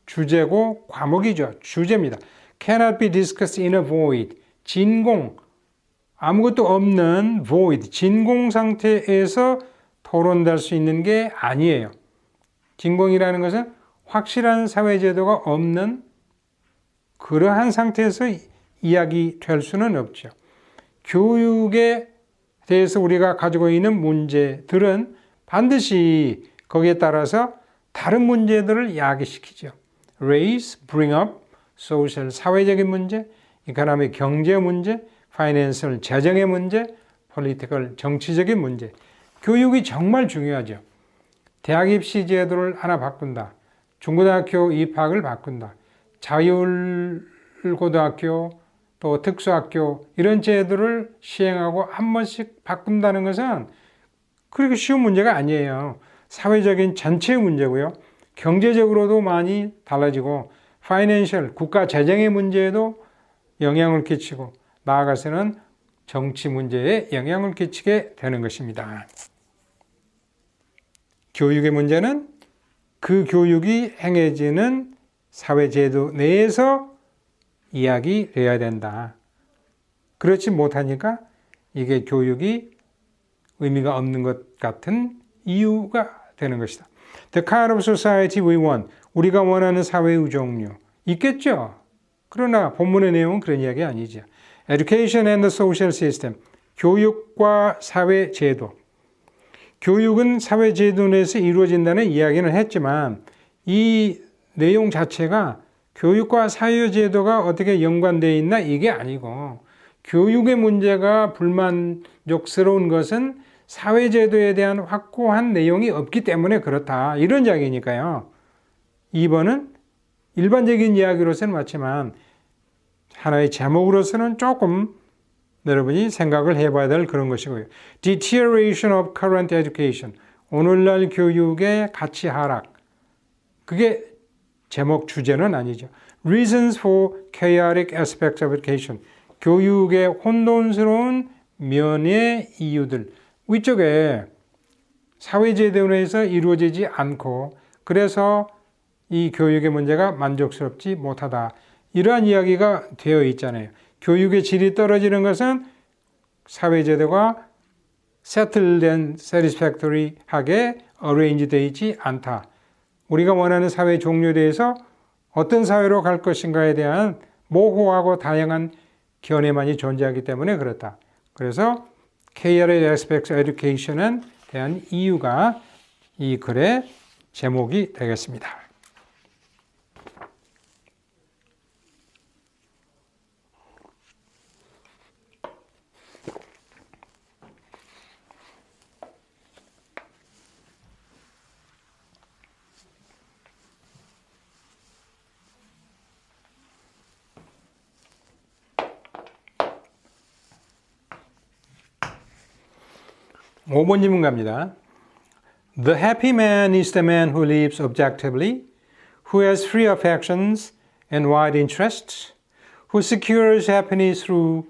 주제고 과목이죠. 주제입니다. Cannot be discussed in a void. 진공, 아무것도 없는 void, 진공 상태에서 토론될 수 있는 게 아니에요. 진공이라는 것은 확실한 사회제도가 없는 그러한 상태에서 이야기될 수는 없죠. 교육에 대해서 우리가 가지고 있는 문제들은 반드시 거기에 따라서 다른 문제들을 야기시키죠. Raise, bring up, social, 사회적인 문제, economic, 경제 문제, financial, 재정의 문제, political, 정치적인 문제. 교육이 정말 중요하죠. 대학 입시 제도를 하나 바꾼다. 중고등학교 입학을 바꾼다. 자율고등학교 또 특수학교 이런 제도를 시행하고 한 번씩 바꾼다는 것은 그렇게 쉬운 문제가 아니에요. 사회적인 전체의 문제고요. 경제적으로도 많이 달라지고 파이낸셜, 국가 재정의 문제에도 영향을 끼치고 나아가서는 정치 문제에 영향을 끼치게 되는 것입니다. 교육의 문제는 그 교육이 행해지는 사회제도 내에서 이야기되어야 된다. 그렇지 못하니까 이게 교육이 의미가 없는 것 같은 이유가 되는 것이다. The kind of society we want. 우리가 원하는 사회의 종류. 있겠죠. 그러나 본문의 내용은 그런 이야기 아니죠. Education and the social system. 교육과 사회제도. 교육은 사회제도 내에서 이루어진다는 이야기는 했지만 이 내용 자체가 교육과 사회제도가 어떻게 연관되어 있나 이게 아니고 교육의 문제가 불만족스러운 것은 사회제도에 대한 확고한 내용이 없기 때문에 그렇다. 이런 이야기니까요. 2번은 일반적인 이야기로서는 맞지만 하나의 제목으로서는 조금 여러분이 생각을 해봐야 될 그런 것이고요. Deterioration of current education. 오늘날 교육의 가치 하락. 그게 제목 주제는 아니죠. Reasons for chaotic aspects of education. 교육의 혼돈스러운 면의 이유들. 위쪽에 사회제도 내에서 이루어지지 않고 그래서 이 교육의 문제가 만족스럽지 못하다. 이러한 이야기가 되어 있잖아요. 교육의 질이 떨어지는 것은 사회제도가 settled된 satisfactory하게 arrange 되어 있지 않다. 우리가 원하는 사회 종류에 대해서 어떤 사회로 갈 것인가에 대한 모호하고 다양한 견해만이 존재하기 때문에 그렇다. 그래서 chaotic aspects of education에 대한 이유가 이 글의 제목이 되겠습니다. 오 번 질문 갑니다. The happy man is the man who lives objectively, who has free affections and wide interests, who secures happiness through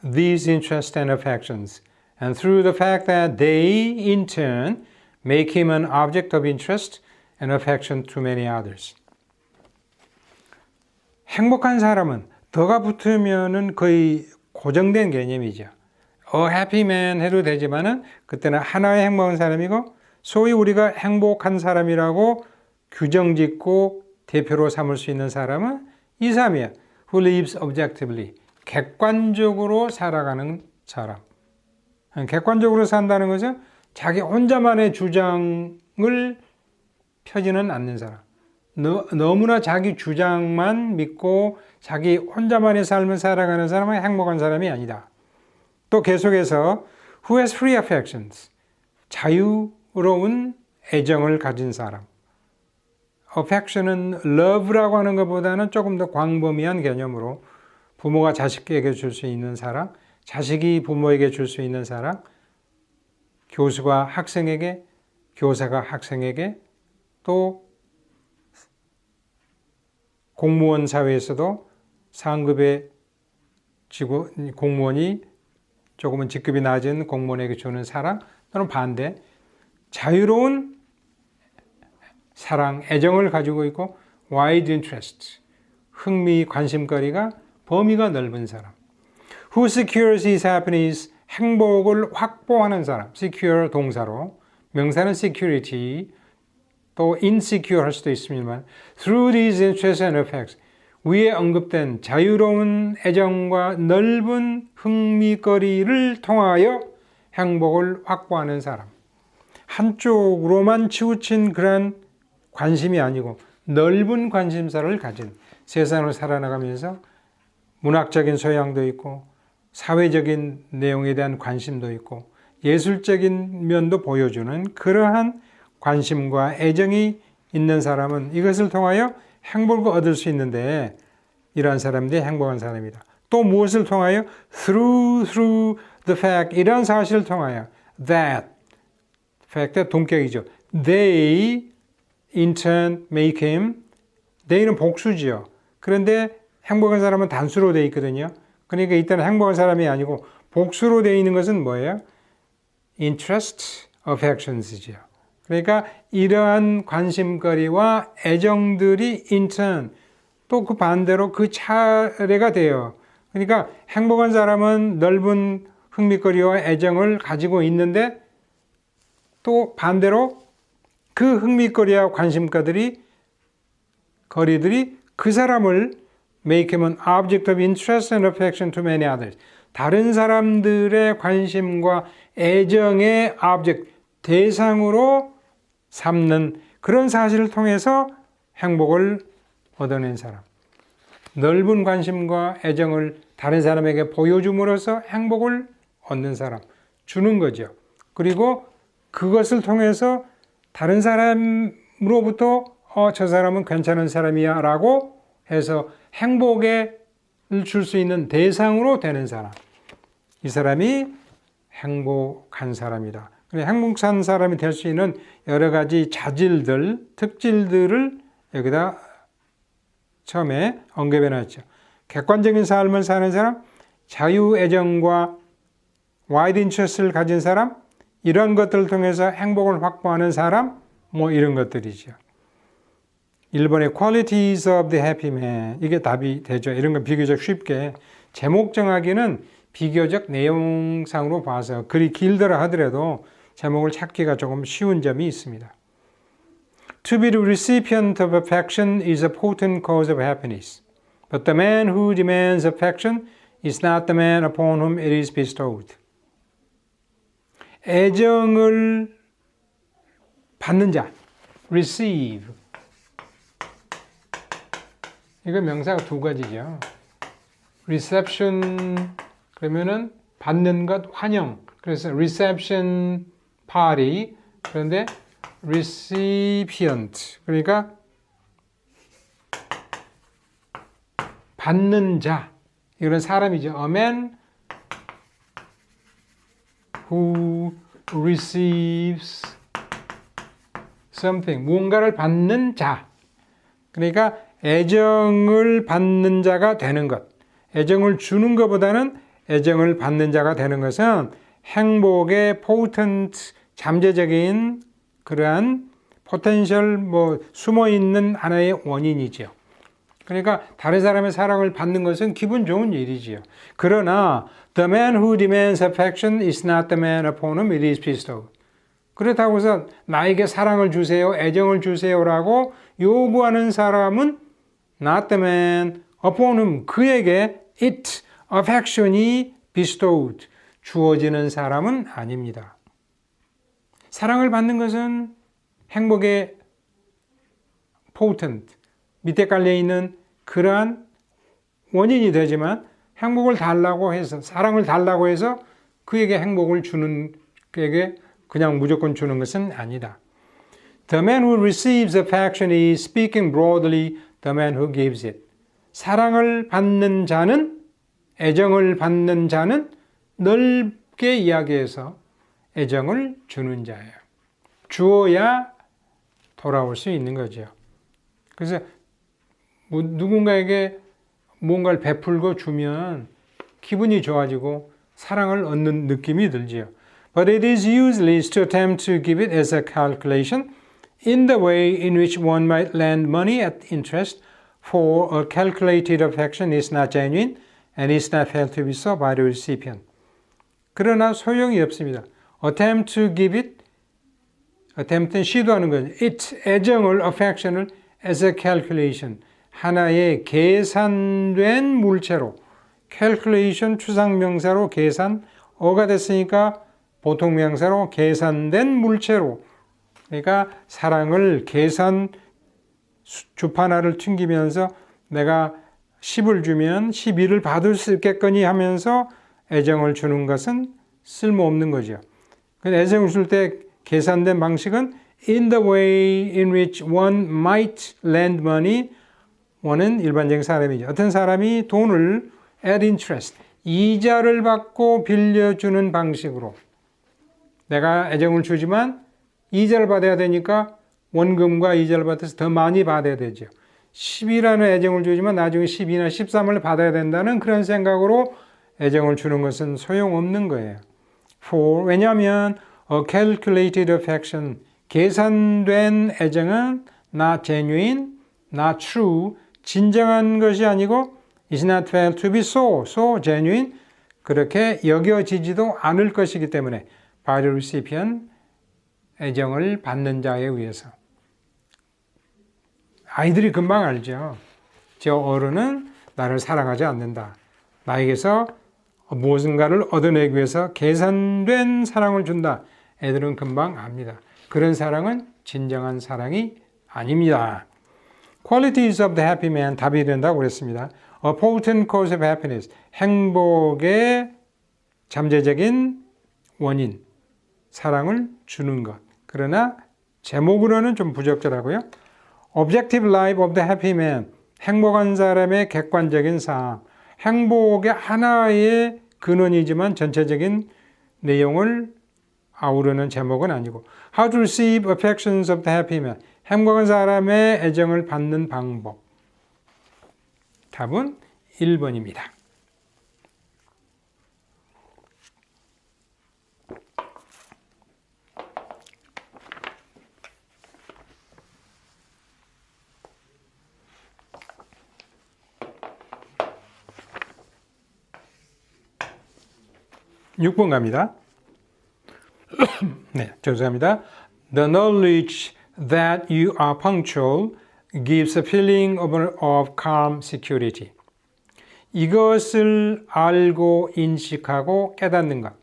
these interests and affections, and through the fact that they, in turn, make him an object of interest and affection to many others. 행복한 사람은 더가 붙으면은 거의 고정된 개념이죠. A happy man 해도 되지만은 그때는 하나의 행복한 사람이고 소위 우리가 행복한 사람이라고 규정짓고 대표로 삼을 수 있는 사람은 이 사람이야. Who lives objectively. 객관적으로 살아가는 사람. 객관적으로 산다는 것은 자기 혼자만의 주장을 펴지는 않는 사람. 너무나 자기 주장만 믿고 자기 혼자만의 삶을 살아가는 사람은 행복한 사람이 아니다. 또 계속해서 who has free affections. 자유로운 애정을 가진 사람. affection은 love라고 하는 것보다는 조금 더 광범위한 개념으로 부모가 자식에게 줄 수 있는 사랑, 자식이 부모에게 줄 수 있는 사랑, 교수가 학생에게, 교사가 학생에게, 또 공무원 사회에서도 상급의 공무원이 조금은 직급이 낮은 공무원에게 주는 사랑, 또는 반대, 자유로운 사랑, 애정을 가지고 있고 wide interest, 흥미, 관심거리가 범위가 넓은 사람. Who secures his happiness, 행복을 확보하는 사람. secure 동사로, 명사는 security, 또 insecure 할 수도 있습니다만 through these interests and effects, 위에 언급된 자유로운 애정과 넓은 흥미거리를 통하여 행복을 확보하는 사람. 한쪽으로만 치우친 그런 관심이 아니고 넓은 관심사를 가진, 세상을 살아나가면서 문학적인 소양도 있고 사회적인 내용에 대한 관심도 있고 예술적인 면도 보여주는 그러한 관심과 애정이 있는 사람은 이것을 통하여 행복을 얻을 수 있는데, 이러한 사람들이 행복한 사람이다. 또 무엇을 통하여? through the fact, 이러한 사실을 통하여 that, fact의 동격이죠. they in turn make him, they는 복수지요. 그런데 행복한 사람은 단수로 되어 있거든요. 그러니까 이때는 행복한 사람이 아니고 복수로 되어 있는 것은 뭐예요? interest, affections지요. 그러니까 이러한 관심거리와 애정들이 in turn, 또 그 반대로 그 차례가 돼요. 그러니까 행복한 사람은 넓은 흥미거리와 애정을 가지고 있는데 또 반대로 그 흥미거리와 관심거리들이 그 사람을 make him an object of interest and affection to many others. 다른 사람들의 관심과 애정의 object, 대상으로 삼는 그런 사실을 통해서 행복을 얻어낸 사람. 넓은 관심과 애정을 다른 사람에게 보여줌으로써 행복을 얻는 사람. 주는 거죠. 그리고 그것을 통해서 다른 사람으로부터 저 사람은 괜찮은 사람이야 라고 해서 행복을 줄 수 있는 대상으로 되는 사람. 이 사람이 행복한 사람이다. 행복한 사람이 될 수 있는 여러 가지 자질들, 특질들을 여기다 처음에 언급해 놨죠. 객관적인 삶을 사는 사람, 자유애정과 와이드 인트레스트를 가진 사람, 이런 것들을 통해서 행복을 확보하는 사람, 뭐 이런 것들이죠. 1번의 Qualities of the Happy Man, 이게 답이 되죠. 이런 건 비교적 쉽게, 제목 정하기는 비교적 내용상으로 봐서 글이 길더라 하더라도 제목을 찾기가 조금 쉬운 점이 있습니다. To be the recipient of affection is a potent cause of happiness. But the man who demands affection is not the man upon whom it is bestowed. 애정을 받는 자, receive. 이거 명사가 두 가지죠. reception 그러면은 받는 것, 환영. 그래서 reception party. 그런데 recipient 그러니까 받는 자. 이런 사람이죠. A man who receives something. 무언가를 받는 자. 그러니까 애정을 받는 자가 되는 것. 애정을 주는 것보다는 애정을 받는 자가 되는 것은 행복의 potent, 잠재적인 그러한 포텐셜 숨어 있는 하나의 원인이죠. 그러니까 다른 사람의 사랑을 받는 것은 기분 좋은 일이지요. 그러나 the man who demands affection is not the man upon whom it is bestowed. 그렇다고 해서 나에게 사랑을 주세요, 애정을 주세요라고 요구하는 사람은 not the man upon whom 그에게 it, affection이 bestowed, 주어지는 사람은 아닙니다. 사랑을 받는 것은 행복의 potent, 밑에 깔려있는 그러한 원인이 되지만 행복을 달라고 해서, 사랑을 달라고 해서 그에게 행복을 주는, 그에게 그냥 무조건 주는 것은 아니다. The man who receives affection is speaking broadly the man who gives it. 사랑을 받는 자는, 애정을 받는 자는 넓게 이야기해서 애정을 주는 자예요. 주어야 돌아올 수 있는 거죠. 그래서 누군가에게 뭔가를 베풀고 주면 기분이 좋아지고 사랑을 얻는 느낌이 들지요. But it is useless to attempt to give it as a calculation in the way in which one might lend money at interest, for a calculated affection is not genuine and is not felt to be so by the recipient. 그러나 소용이 없습니다. Attempt to give it, attempt는 시도하는 거죠. It, 애정을, affection을 as a calculation, 하나의 계산된 물체로, calculation 추상명사로 계산, 어가 됐으니까 보통명사로 계산된 물체로, 그러니까 사랑을 계산 주판화를 튕기면서 내가 10을 주면 11을 받을 수 있겠거니 하면서 애정을 주는 것은 쓸모없는 거죠. 애정을 줄 때 계산된 방식은 in the way in which one might lend money. one은 일반적인 사람이죠. 어떤 사람이 돈을 at interest, 이자를 받고 빌려주는 방식으로, 내가 애정을 주지만 이자를 받아야 되니까 원금과 이자를 받아서 더 많이 받아야 되죠. 10이라는 애정을 주지만 나중에 12나 13을 받아야 된다는 그런 생각으로 애정을 주는 것은 소용없는 거예요. For, 왜냐하면 a calculated affection, 계산된 애정은 not genuine, not true, 진정한 것이 아니고 is not felt to be so genuine, 그렇게 여겨지지도 않을 것이기 때문에 by the recipient, 애정을 받는 자에 의해서. 아이들이 금방 알죠. 저 어른은 나를 사랑하지 않는다. 나에게서 무엇인가를 얻어내기 위해서 계산된 사랑을 준다. 애들은 금방 압니다. 그런 사랑은 진정한 사랑이 아닙니다. Qualities of the happy man, 답이 된다고 그랬습니다. A potent cause of happiness, 행복의 잠재적인 원인, 사랑을 주는 것. 그러나 제목으로는 좀 부적절하고요. Objective life of the happy man, 행복한 사람의 객관적인 삶. 행복의 하나의 근원이지만 전체적인 내용을 아우르는 제목은 아니고 How to receive affections of the happy man, 행복한 사람의 애정을 받는 방법. 답은 1번입니다. 육 번 갑니다. 네, 죄송합니다. The knowledge that you are punctual gives a feeling of calm security. 이것을 알고 인식하고 깨닫는 것.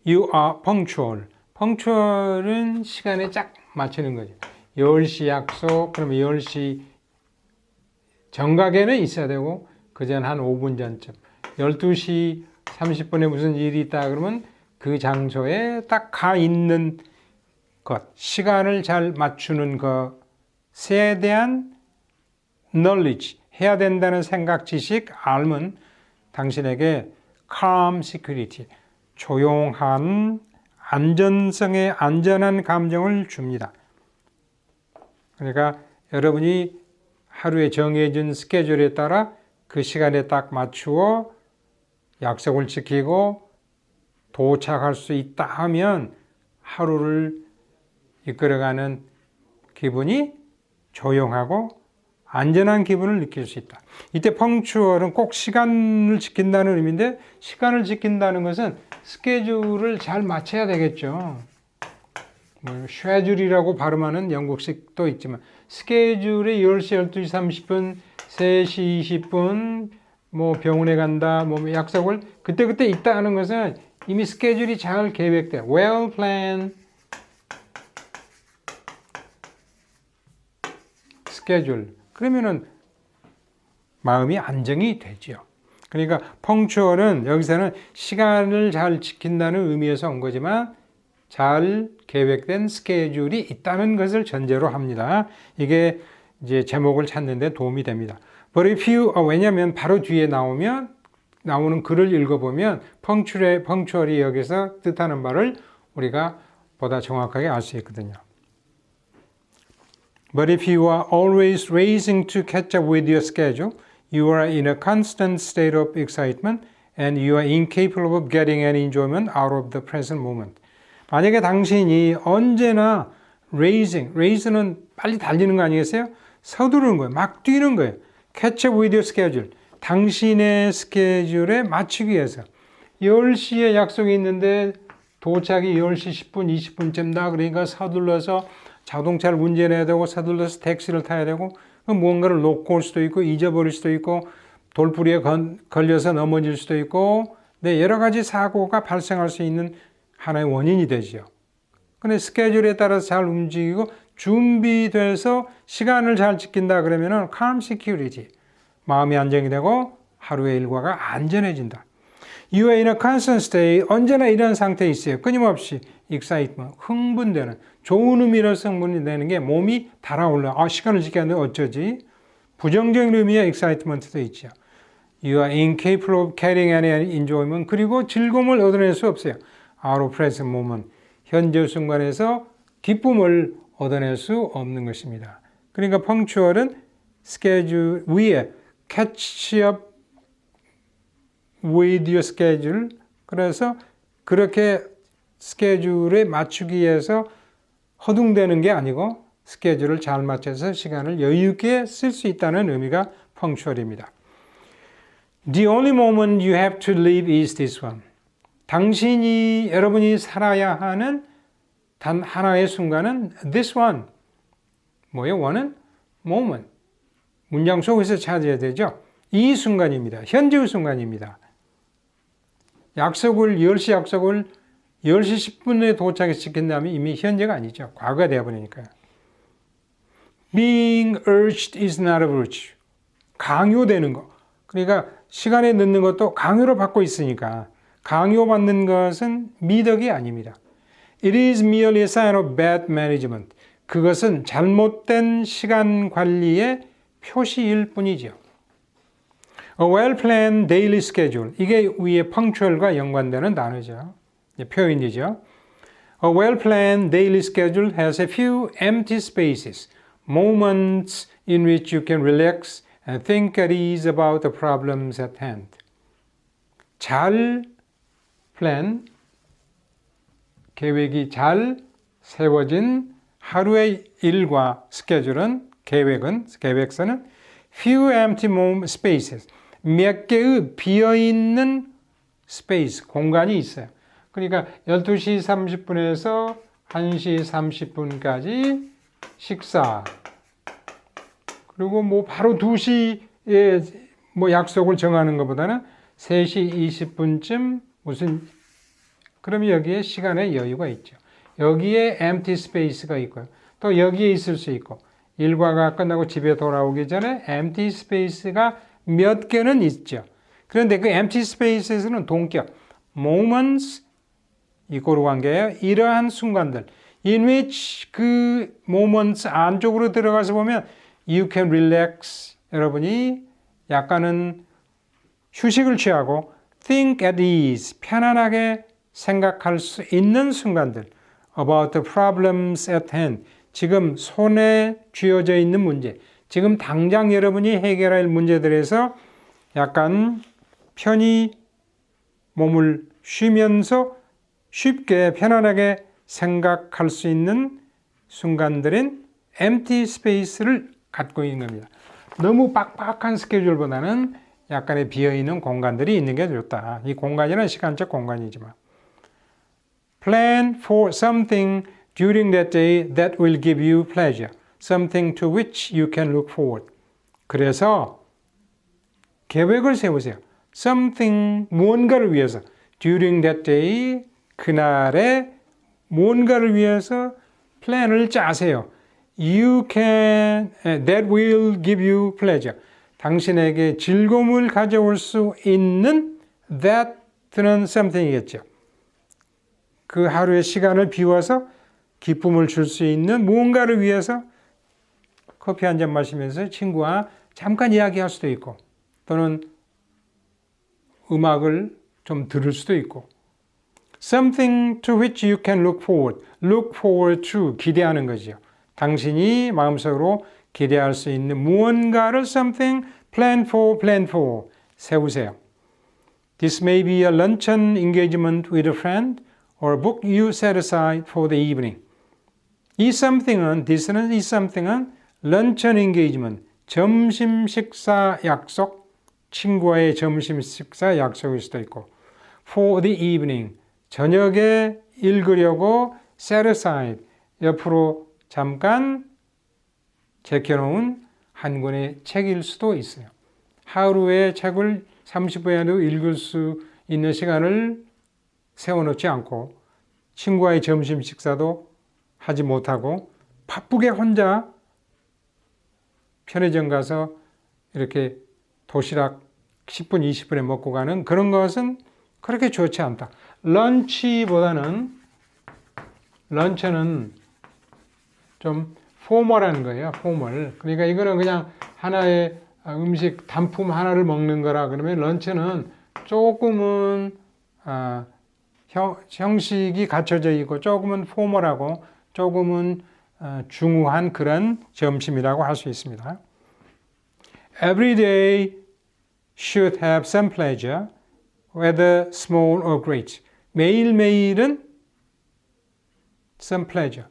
You are punctual. punctual은 시간에 쫙 맞추는 거죠. 10시 약속, 그러면 10시 정각에는 있어야 되고 그 전 한 5분 전쯤. 12시 30분에 무슨 일이 있다 그러면 그 장소에 딱 가 있는 것, 시간을 잘 맞추는 것에 대한 knowledge, 해야 된다는 생각, 지식, 알면 당신에게 calm security, 조용한 안전성의 안전한 감정을 줍니다. 그러니까 여러분이 하루에 정해진 스케줄에 따라 그 시간에 딱 맞추어 약속을 지키고 도착할 수 있다 하면 하루를 이끌어가는 기분이 조용하고 안전한 기분을 느낄 수 있다. 이때 펑추얼은 꼭 시간을 지킨다는 의미인데 시간을 지킨다는 것은 스케줄을 잘 맞춰야 되겠죠. 뭐 쉐줄이라고 발음하는 영국식도 있지만 스케줄이 10시, 12시 30분, 3시 20분 뭐 병원에 간다, 뭐 약속을 그때그때 있다는 것은 이미 스케줄이 잘 계획돼. well planned schedule. 그러면은 마음이 안정이 되죠. 그러니까 펑추얼은 여기서는 시간을 잘 지킨다는 의미에서 온 거지만 잘 계획된 스케줄이 있다는 것을 전제로 합니다. 이게 이제 제목을 찾는 데 도움이 됩니다. But if you, 왜냐하면 바로 뒤에 나오는 글을 읽어보면 펑추얼이 여기서 뜻하는 바를 우리가 보다 정확하게 알 수 있거든요. But if you are always racing to catch up with your schedule, you are in a constant state of excitement and you are incapable of getting any enjoyment out of the present moment. 만약에 당신이 언제나 race는 빨리 달리는 거 아니겠어요? 서두르는 거예요. 막 뛰는 거예요. catch up with your schedule. 당신의 스케줄에 맞추기 위해서. 10시에 약속이 있는데 도착이 10시 10분, 20분쯤다. 그러니까 서둘러서 자동차를 운전해야 되고 서둘러서 택시를 타야 되고 무언가를 놓고 올 수도 있고 잊어버릴 수도 있고 돌부리에 걸려서 넘어질 수도 있고 여러 가지 사고가 발생할 수 있는 하나의 원인이 되죠. 근데 스케줄에 따라서 잘 움직이고 준비돼서 시간을 잘 지킨다 그러면은 calm security. 마음이 안정이 되고 하루의 일과가 안전해진다. You are in a constant state. 언제나 이런 상태에 있어요. 끊임없이 excitement, 흥분되는 좋은 의미로서 흥분이 되는 게 몸이 달아올라. 시간을 지켜야 하는데 어쩌지? 부정적인 의미의 excitement도 있죠. You are incapable of getting any enjoyment. 그리고 즐거움을 얻어낼 수 없어요. Out of present moment. 현재 순간에서 기쁨을 얻어낼 수 없는 것입니다. 그러니까 펑추얼은 스케줄 위에 catch up with your schedule. 그래서 그렇게 스케줄에 맞추기 위해서 허둥대는 게 아니고 스케줄을 잘 맞춰서 시간을 여유 있게 쓸 수 있다는 의미가 펑추얼입니다. The only moment you have to live is this one. 여러분이 살아야 하는 단 하나의 순간은 this one. 뭐예요? one은 moment. 문장 속에서 찾아야 되죠. 이 순간입니다. 현재의 순간입니다. 10시 약속을 10시 10분에 도착해서 지킨다면 이미 현재가 아니죠. 과거가 되어버리니까요. Being urged is not a virtue. 강요되는 거. 그러니까 시간에 늦는 것도 강요를 받고 있으니까 강요받는 것은 미덕이 아닙니다. It is merely a sign of bad management. 그것은 잘못된 시간 관리의 표시일 뿐이죠. A well-planned daily schedule. 이게 위에 punctual과 연관되는 단어죠. 표현이죠. A well-planned daily schedule has a few empty spaces, moments in which you can relax and think at ease about the problems at hand. 잘 계획이 잘 세워진 하루의 일과 계획서는 few empty spaces, 몇 개의 비어있는 스페이스, 공간이 있어요. 그러니까 12시 30분에서 1시 30분까지 식사, 그리고 뭐 바로 2시에 뭐 약속을 정하는 것보다는 3시 20분쯤 그러면 여기에 시간의 여유가 있죠. 여기에 empty space가 있고요. 또 여기에 있을 수 있고, 일과가 끝나고 집에 돌아오기 전에 empty space가 몇 개는 있죠. 그런데 그 empty spaces는 동격, moments 이꼬르 관계예요. 이러한 순간들, in which 그 moments 안쪽으로 들어가서 보면 you can relax, 여러분이 약간은 휴식을 취하고 think at ease, 편안하게 생각할 수 있는 순간들, about the problems at hand, 지금 손에 쥐어져 있는 문제, 지금 당장 여러분이 해결할 문제들에서 약간 편히 몸을 쉬면서 쉽게 편안하게 생각할 수 있는 순간들인 empty space를 갖고 있는 겁니다. 너무 빡빡한 스케줄보다는 약간의 비어있는 공간들이 있는 게 좋다. 이 공간이란 시간적 공간이지만. Plan for something during that day that will give you pleasure. Something to which you can look forward. 그래서 계획을 세우세요. Something, 무언가를 위해서. During that day, 그날에 무언가를 위해서 플랜을 짜세요. That will give you pleasure. 당신에게 즐거움을 가져올 수 있는 that는 something이겠죠. 그 하루의 시간을 비워서 기쁨을 줄 수 있는 무언가를 위해서 커피 한 잔 마시면서 친구와 잠깐 이야기할 수도 있고 또는 음악을 좀 들을 수도 있고 Something to which you can look forward. Look forward to, 기대하는 거죠. 당신이 마음속으로 기대할 수 있는 무언가를 something, plan for, 세우세요. This may be a luncheon engagement with a friend or a book you set aside for the evening. 이 something은 luncheon engagement, 점심 식사 약속, 친구와의 점심 식사 약속일 수도 있고 for the evening, 저녁에 읽으려고 set aside, 옆으로 잠깐 제껴놓은 한 권의 책일 수도 있어요. 하루에 책을 30분이라도 읽을 수 있는 시간을 세워놓지 않고 친구와의 점심 식사도 하지 못하고 바쁘게 혼자 편의점 가서 이렇게 도시락 10분, 20분에 먹고 가는 그런 것은 그렇게 좋지 않다. 런치는 좀 포멀한 거예요. 포멀. 그러니까 이거는 그냥 하나의 음식 단품 하나를 먹는 거라 그러면 런치는 조금은 형식이 갖춰져 있고 조금은 포멀하고 조금은 중후한 그런 점심이라고 할 수 있습니다. Every day should have some pleasure, whether small or great. 매일매일은 some pleasure,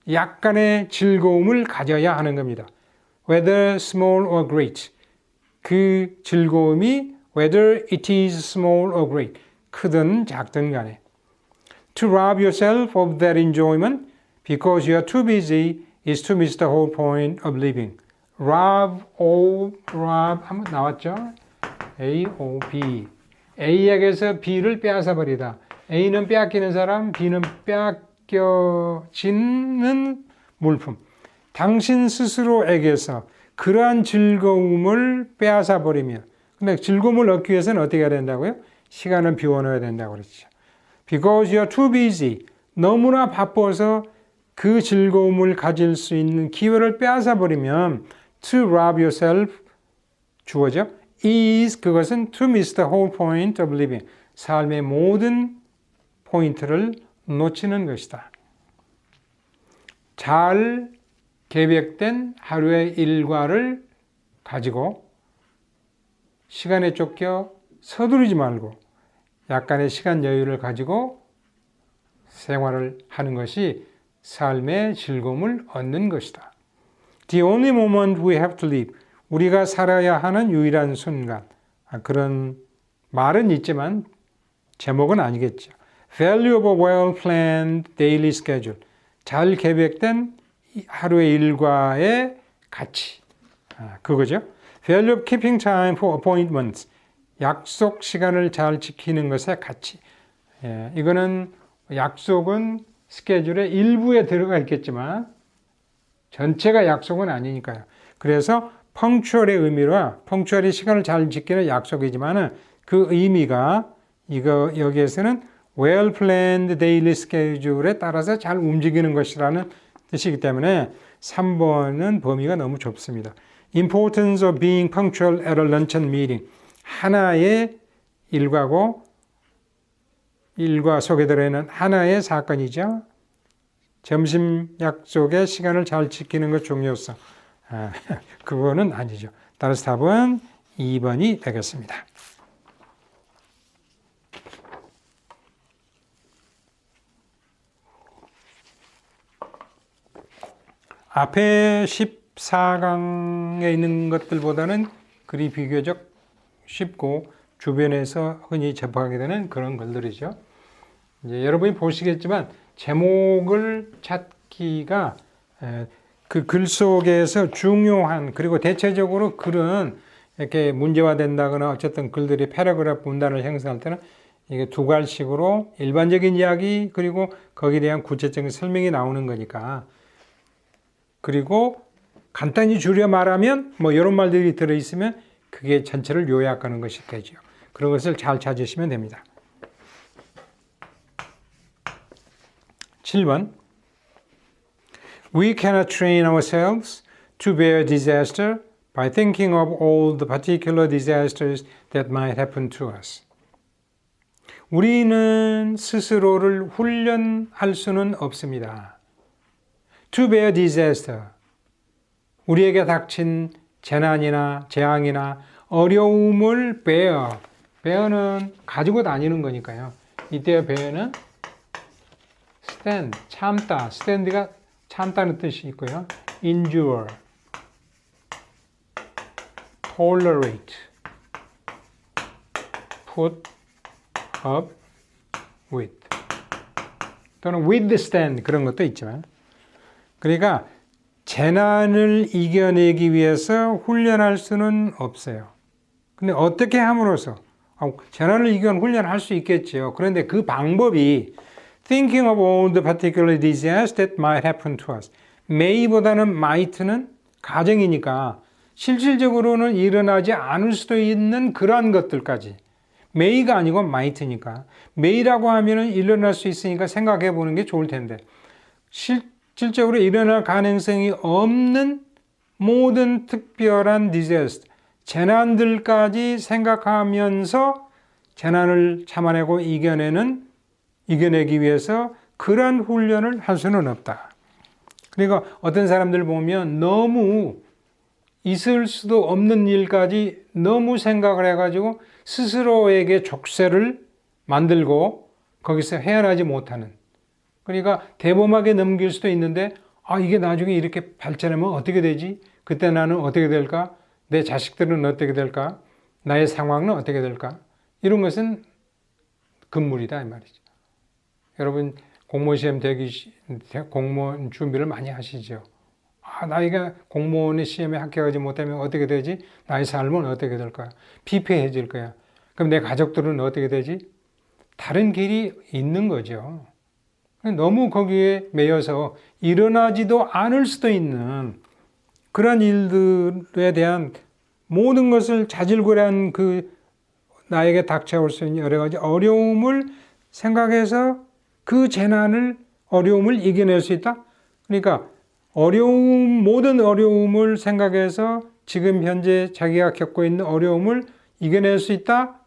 약간의 즐거움을 가져야 하는 겁니다. Whether small or great. 그 즐거움이 whether it is small or great. 크든 작든 간에. To rob yourself of that enjoyment because you are too busy is to miss the whole point of living. rob 한번 나왔죠? A-O-B. A에게서 B를 빼앗아버리다. A는 빼앗기는 사람, B는 빼앗겨지는 물품. 당신 스스로에게서 그러한 즐거움을 빼앗아버리면, 근데 즐거움을 얻기 위해서는 어떻게 해야 된다고요? 시간을 비워넣어야 된다고 그랬죠. Because you are too busy. 너무나 바빠서 그 즐거움을 가질 수 있는 기회를 빼앗아버리면 to rob yourself, 주어죠. is, 그것은 to miss the whole point of living. 삶의 모든 포인트를 놓치는 것이다. 잘 계획된 하루의 일과를 가지고 시간에 쫓겨 서두르지 말고 약간의 시간 여유를 가지고 생활을 하는 것이 삶의 즐거움을 얻는 것이다. The only moment we have to live. 우리가 살아야 하는 유일한 순간. 그런 말은 있지만 제목은 아니겠죠. Value of a well-planned daily schedule. 잘 계획된 하루의 일과의 가치. 그거죠. Value of keeping time for appointments. 약속 시간을 잘 지키는 것의 가치. 이거는 약속은 스케줄의 일부에 들어가 있겠지만 전체가 약속은 아니니까요. 그래서 펑추얼의 의미와 펑추얼이 시간을 잘 지키는 약속이지만 그 의미가 여기에서는 well planned daily schedule에 따라서 잘 움직이는 것이라는 뜻이기 때문에 3번은 범위가 너무 좁습니다. Importance of being punctual at a luncheon meeting. 하나의 일과 속에 들어있는 하나의 사건이죠. 점심 약속의 시간을 잘 지키는 것 중요성. 그거는 아니죠. 따라서 답은 2번이 되겠습니다. 앞에 14강에 있는 것들보다는 글이 비교적 쉽고 주변에서 흔히 접하게 되는 그런 글들이죠. 이제 여러분이 보시겠지만 제목을 찾기가 그 글 속에서 중요한, 그리고 대체적으로 글은 이렇게 문제화된다거나 어쨌든 글들이 패러그래프 문단을 형성할 때는 이게 두 갈식으로 일반적인 이야기, 그리고 거기에 대한 구체적인 설명이 나오는 거니까. 그리고 간단히 줄여 말하면 뭐 이런 말들이 들어있으면 그게 전체를 요약하는 것이 되죠. 그런 것을 잘 찾으시면 됩니다. 7번. We cannot train ourselves to bear disaster by thinking of all the particular disasters that might happen to us. 우리는 스스로를 훈련할 수는 없습니다. To bear disaster. 우리에게 닥친 재난이나 재앙이나 어려움을 bear. bear는 가지고 다니는 거니까요. 이때의 bear는 stand, 참다. stand가 참다는 뜻이 있고요. endure, tolerate, put up with, 또는 withstand 그런 것도 있지만, 그러니까 재난을 이겨내기 위해서 훈련할 수는 없어요. 근데 어떻게 함으로써 재난을 이겨내는 훈련할 수 있겠죠. 그런데 그 방법이 thinking of all the particular disasters that might happen to us. may보다는 might는 가정이니까 실질적으로는 일어나지 않을 수도 있는 그러한 것들까지. may가 아니고 might니까. may라고 하면은 일어날 수 있으니까 생각해 보는 게 좋을 텐데. 실질적으로 일어날 가능성이 없는 모든 특별한 disaster, 재난들까지 생각하면서 재난을 참아내고 이겨내기 위해서 그런 훈련을 할 수는 없다. 그러니까 어떤 사람들 보면 너무 있을 수도 없는 일까지 너무 생각을 해가지고 스스로에게 족쇄를 만들고 거기서 헤어나지 못하는. 그러니까 대범하게 넘길 수도 있는데 이게 나중에 이렇게 발전하면 어떻게 되지? 그때 나는 어떻게 될까? 내 자식들은 어떻게 될까? 나의 상황은 어떻게 될까? 이런 것은 금물이다 이 말이죠. 여러분 공무원 시험 공무원 준비를 많이 하시죠. 나이가 공무원의 시험에 합격하지 못하면 어떻게 되지? 나의 삶은 어떻게 될까? 피폐해질 거야. 그럼 내 가족들은 어떻게 되지? 다른 길이 있는 거죠. 너무 거기에 매여서 일어나지도 않을 수도 있는 그런 일들에 대한 모든 것을 자질구레한 나에게 닥쳐올 수 있는 여러 가지 어려움을 생각해서 그 어려움을 이겨낼 수 있다? 그러니까 모든 어려움을 생각해서 지금 현재 자기가 겪고 있는 어려움을 이겨낼 수 있다?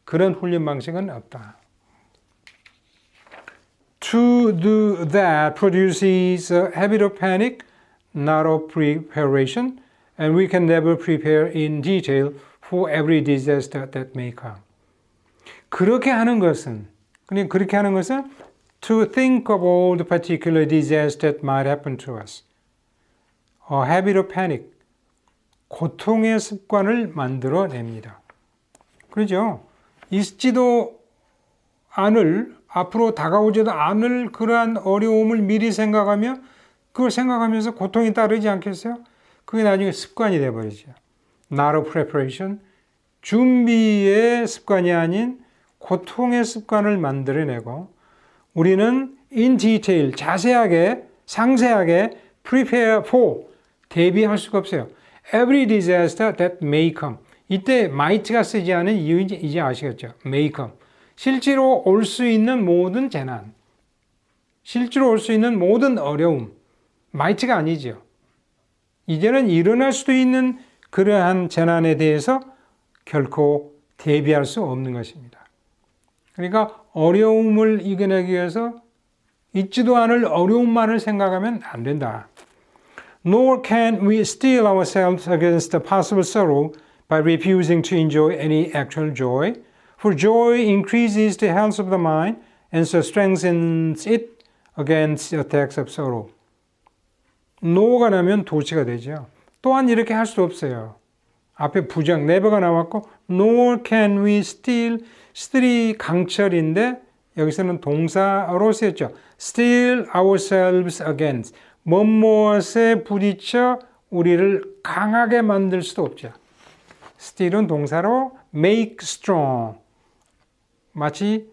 그런 훈련 방식은 없다. To do that produces a habit of panic, not of preparation, and we can never prepare in detail for every disaster that may come. 그렇게 하는 것은 to think of all the particular disasters that might happen to us. A habit of panic. 고통의 습관을 만들어냅니다. 그렇죠? 있지도 않을, 앞으로 다가오지도 않을 그러한 어려움을 미리 생각하며 그걸 생각하면서 고통이 따르지 않겠어요? 그게 나중에 습관이 되어버리죠. Not a preparation. 준비의 습관이 아닌 고통의 습관을 만들어내고 우리는 in detail, 자세하게, 상세하게 prepare for, 대비할 수가 없어요. Every disaster that may come. 이때 might가 쓰지 않은 이유 이제 아시겠죠? may come. 실제로 올 수 있는 모든 재난, 실제로 올 수 있는 모든 어려움, might가 아니죠. 이제는 일어날 수도 있는 그러한 재난에 대해서 결코 대비할 수 없는 것입니다. 그러니까 어려움을 이겨내기 위해서 있지도 않을 어려움만을 생각하면 안 된다. Nor can we steel ourselves against the possible sorrow by refusing to enjoy any actual joy. For joy increases the health of the mind and so strengthens it against the attacks of sorrow. no가 나면 도치가 되죠. 또한 이렇게 할 수 없어요. 앞에 부정 never가 나왔고 nor can we steal. steal이 강철인데 여기서는 동사로 쓰였죠. steal ourselves against. 무엇에 부딪혀 우리를 강하게 만들 수도 없죠. steal은 동사로 make strong. 마치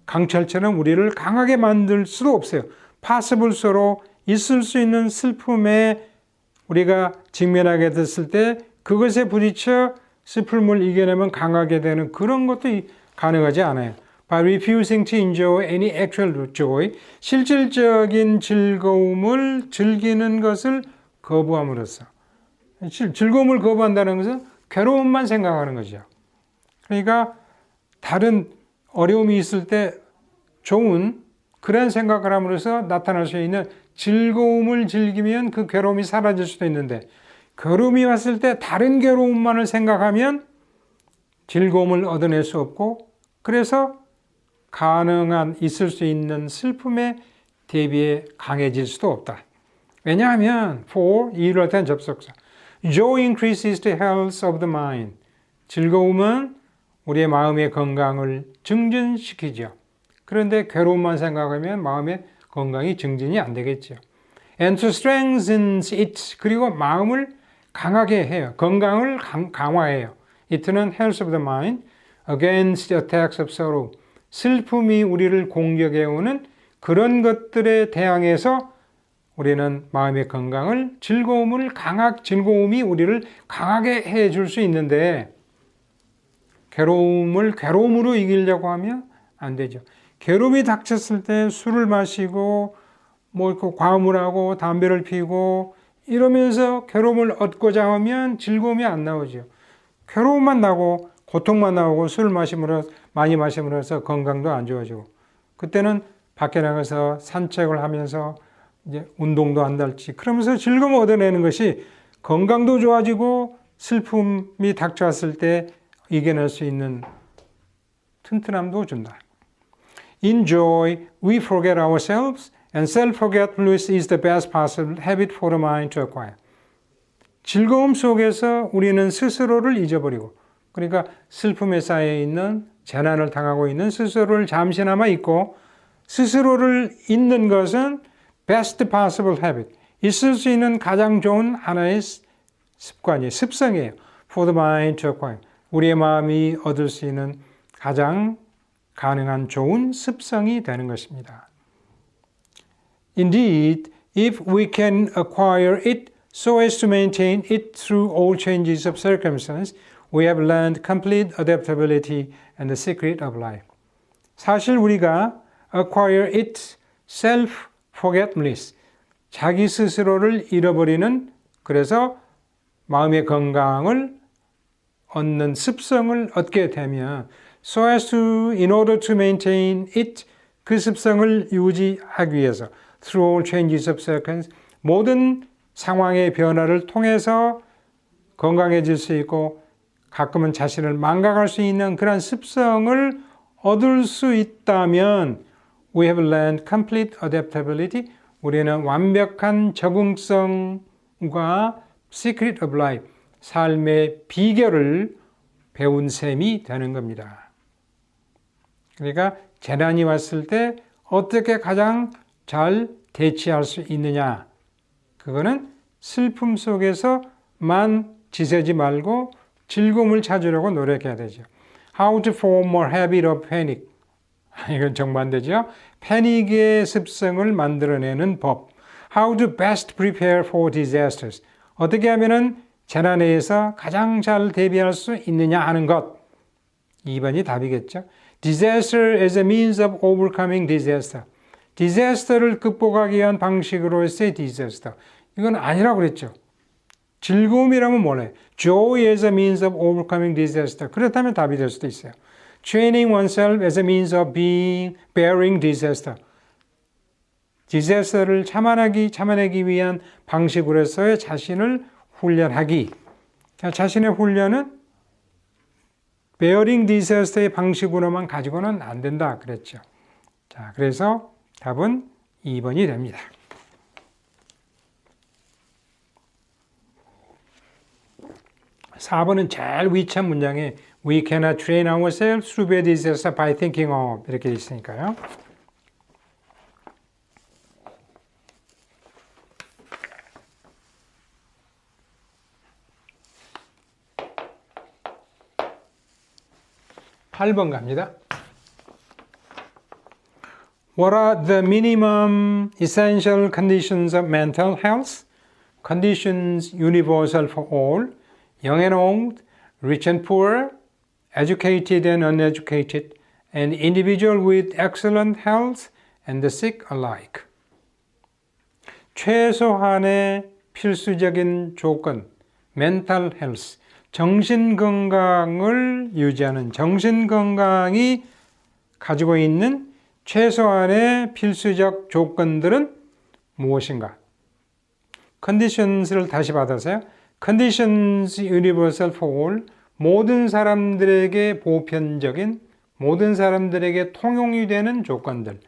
강철처럼 우리를 강하게 만들 수도 없어요. possible서로 있을 수 있는 슬픔에 우리가 직면하게 됐을 때 그것에 부딪혀 슬픔을 이겨내면 강하게 되는 그런 것도 가능하지 않아요. By refusing to enjoy any actual joy, 실질적인 즐거움을 즐기는 것을 거부함으로써. 즐거움을 거부한다는 것은 괴로움만 생각하는 거죠. 그러니까 다른 어려움이 있을 때 좋은 그런 생각을 함으로써 나타날 수 있는 즐거움을 즐기면 그 괴로움이 사라질 수도 있는데 괴로움이 왔을 때 다른 괴로움만을 생각하면 즐거움을 얻어낼 수 없고 그래서 가능한 있을 수 있는 슬픔에 대비해 강해질 수도 없다. 왜냐하면 for 이유를 나타낸 접속사 Joy increases the health of the mind. 즐거움은 우리의 마음의 건강을 증진시키죠. 그런데 괴로움만 생각하면 마음의 건강이 증진이 안 되겠죠. And to strengthen it. 그리고 마음을 강하게 해요. 건강을 강화해요. it는 health of the mind against the attacks of sorrow. 슬픔이 우리를 공격해오는 그런 것들에 대항해서 우리는 마음의 건강을 즐거움이 우리를 강하게 해줄 수 있는데 괴로움을 괴로움으로 이기려고 하면 안 되죠. 괴로움이 닥쳤을 때 술을 마시고 과음을 하고 담배를 피우고 이러면서 괴로움을 얻고자 하면 즐거움이 안 나오죠. 괴로움만 나고 고통만 나오고 술을 많이 마심으로써 건강도 안 좋아지고 그때는 밖에 나가서 산책을 하면서 이제 운동도 한달지 그러면서 즐거움을 얻어내는 것이 건강도 좋아지고 슬픔이 닥쳐왔을 때 이겨낼 수 있는 튼튼함도 준다. In joy, we forget ourselves, and self-forgetfulness is the best possible habit for the mind to acquire. 즐거움 속에서 우리는 스스로를 잊어버리고, 그러니까 슬픔에 쌓여 있는 재난을 당하고 있는 스스로를 잠시나마 잊고, 스스로를 잊는 것은 best possible habit, 있을 수 있는 가장 좋은 하나의 습관이에요. 습성이에요. For the mind to acquire. 우리의 마음이 얻을 수 있는 가장 가능한 좋은 습성이 되는 것입니다. Indeed, if we can acquire it so as to maintain it through all changes of circumstance, we have learned complete adaptability and the secret of life. 사실 우리가 acquire it, self-forgetfulness, 자기 스스로를 잃어버리는 그래서 마음의 건강을 얻는 습성을 얻게 되면 so as to, in order to maintain it, 그 습성을 유지하기 위해서 through all changes of circumstance, 모든 상황의 변화를 통해서 건강해질 수 있고 가끔은 자신을 망각할 수 있는 그런 습성을 얻을 수 있다면 we have learned complete adaptability, 우리는 완벽한 적응성과 secret of life, 삶의 비결을 배운 셈이 되는 겁니다. 그러니까 재난이 왔을 때 어떻게 가장 잘 대처할 수 있느냐. 그거는 슬픔 속에서만 지새지 말고 즐거움을 찾으려고 노력해야 되죠. How to form more habit of panic. 이건 정반대죠. 패닉의 습성을 만들어내는 법. How to best prepare for disasters. 어떻게 하면은 재난에 의해서 가장 잘 대비할 수 있느냐 하는 것. 2번이 답이겠죠. Disaster as a means of overcoming disaster. 디자스터를 극복하기 위한 방식으로서의 디자스터. 이건 아니라고 그랬죠. 즐거움이라면 뭐래? Joy as a means of overcoming disaster. 그렇다면 답이 될 수도 있어요. Training oneself as a means of bearing disaster. 디자스터를 참아내기 위한 방식으로서의 자신을 훈련하기. 자신의 훈련은 bearing disaster의 방식으로만 가지고는 안 된다 그랬죠. 자, 그래서 답은 2번이 됩니다. 4번은 제일 위치한 문장에 We cannot train ourselves to be disaster by thinking of 이렇게 있으니까요. 팔 번 갑니다. What are the minimum essential conditions of mental health? Conditions universal for all, young and old, rich and poor, educated and uneducated, and individual with excellent health and the sick alike. 최소한의 필수적인 조건, mental health, 정신건강을 유지하는 정신건강이 가지고 있는 최소한의 필수적 조건들은 무엇인가? conditions를 다시 받아서요. conditions universal for all, 모든 사람들에게 보편적인, 모든 사람들에게 통용이 되는 조건들.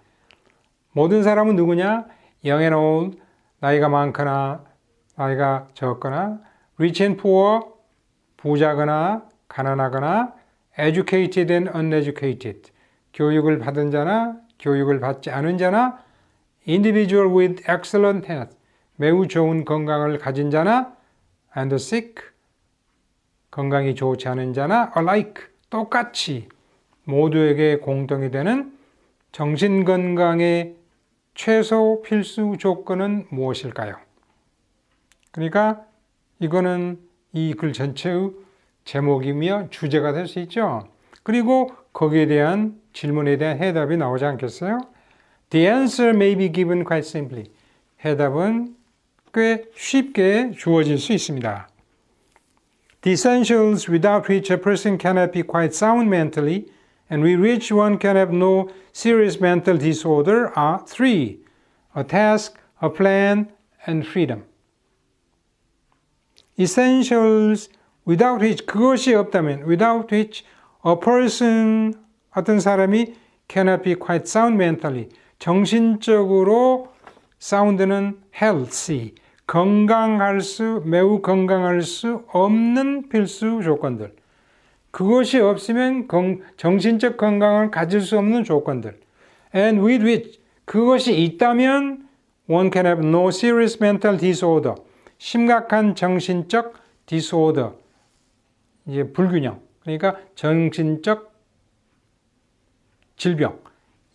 모든 사람은 누구냐? young and old, 나이가 많거나 나이가 적거나, rich and poor, 부자거나 가난하거나, educated and uneducated, 교육을 받은 자나 교육을 받지 않은 자나, individual with excellent health, 매우 좋은 건강을 가진 자나, and the sick, 건강이 좋지 않은 자나, alike, 똑같이 모두에게 공통이 되는 정신건강의 최소 필수 조건은 무엇일까요? 그러니까 이거는 이 글 전체의 제목이며 주제가 될 수 있죠. 그리고 거기에 대한 질문에 대한 해답이 나오지 않겠어요? The answer may be given quite simply. 해답은 꽤 쉽게 주어질 수 있습니다. The essentials without which a person cannot be quite sound mentally and with which one can have no serious mental disorder are three: a task, a plan, and freedom. Essentials without which, 그것이 없다면, without which a person, 어떤 사람이 cannot be quite sound mentally, 정신적으로 sound는 healthy, 매우 건강할 수 없는 필수 조건들. 그것이 없으면 정신적 건강을 가질 수 없는 조건들. And with which, 그것이 있다면 one can have no serious mental disorder, 심각한 정신적 disorder, 이제 불균형, 그러니까 정신적 질병,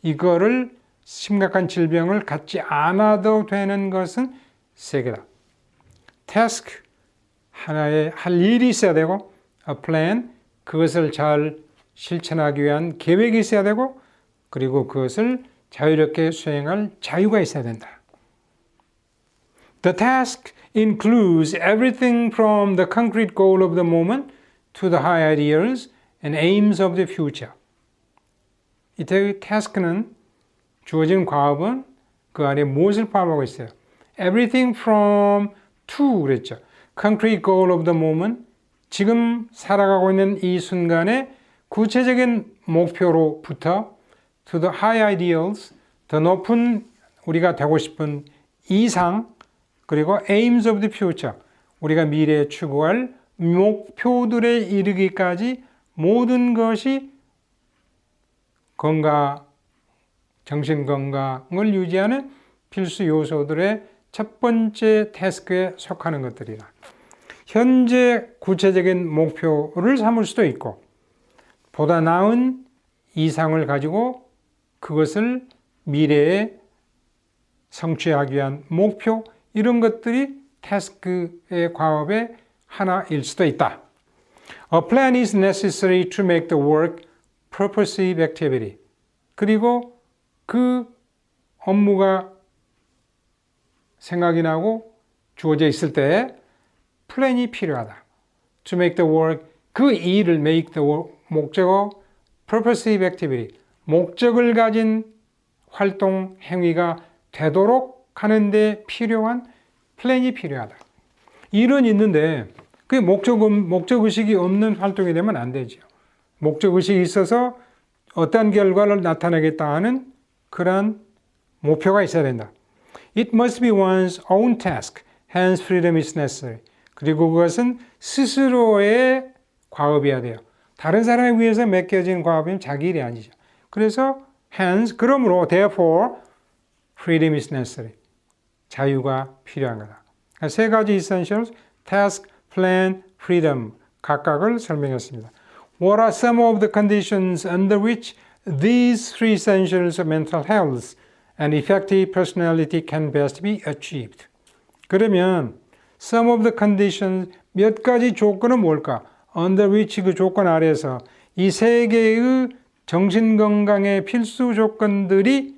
이거를 심각한 질병을 갖지 않아도 되는 것은 세 개다. task, 하나의 할 일이 있어야 되고, a plan, 그것을 잘 실천하기 위한 계획이 있어야 되고, 그리고 그것을 자유롭게 수행할 자유가 있어야 된다. The task includes everything from the concrete goal of the moment to the high ideals and aims of the future. 이때 task는 주어진 과업은 그 안에 무엇을 포함하고 있어요? Everything from to 그랬죠. Concrete goal of the moment, 지금 살아가고 있는 이 순간의 구체적인 목표로부터 to the high ideals, 더 높은 우리가 되고 싶은 이상, 그리고 aims of the future, 우리가 미래에 추구할 목표들에 이르기까지 모든 것이 정신건강을 유지하는 필수 요소들의 첫 번째 태스크에 속하는 것들이다. 현재 구체적인 목표를 삼을 수도 있고 보다 나은 이상을 가지고 그것을 미래에 성취하기 위한 목표, 이런 것들이 태스크의 과업의 하나일 수도 있다. A plan is necessary to make the work purposive activity. 그리고 그 업무가 생각이 나고 주어져 있을 때 플랜이 필요하다. To make the work, 그 일을 make the work, 목적어 purposive activity, 목적을 가진 활동, 행위가 되도록 하는데 필요한 플랜이 필요하다. 일은 있는데 그 목적의식이 없는 활동이 되면 안 되죠. 목적의식이 있어서 어떤 결과를 나타내겠다 하는 그런 목표가 있어야 된다. It must be one's own task, hence freedom is necessary. 그리고 그것은 스스로의 과업이어야 돼요. 다른 사람에 의해서 맡겨진 과업이면 자기 일이 아니죠. 그래서 hence, 그러므로 therefore freedom is necessary. 자유가 필요한 거다. 그러니까 세 가지 essentials, task, plan, freedom 각각을 설명했습니다. What are some of the conditions under which these three essentials of mental health and effective personality can best be achieved? 그러면 some of the conditions, 몇 가지 조건은 뭘까? under which, 그 조건 아래에서 이 세 개의 정신건강의 필수 조건들이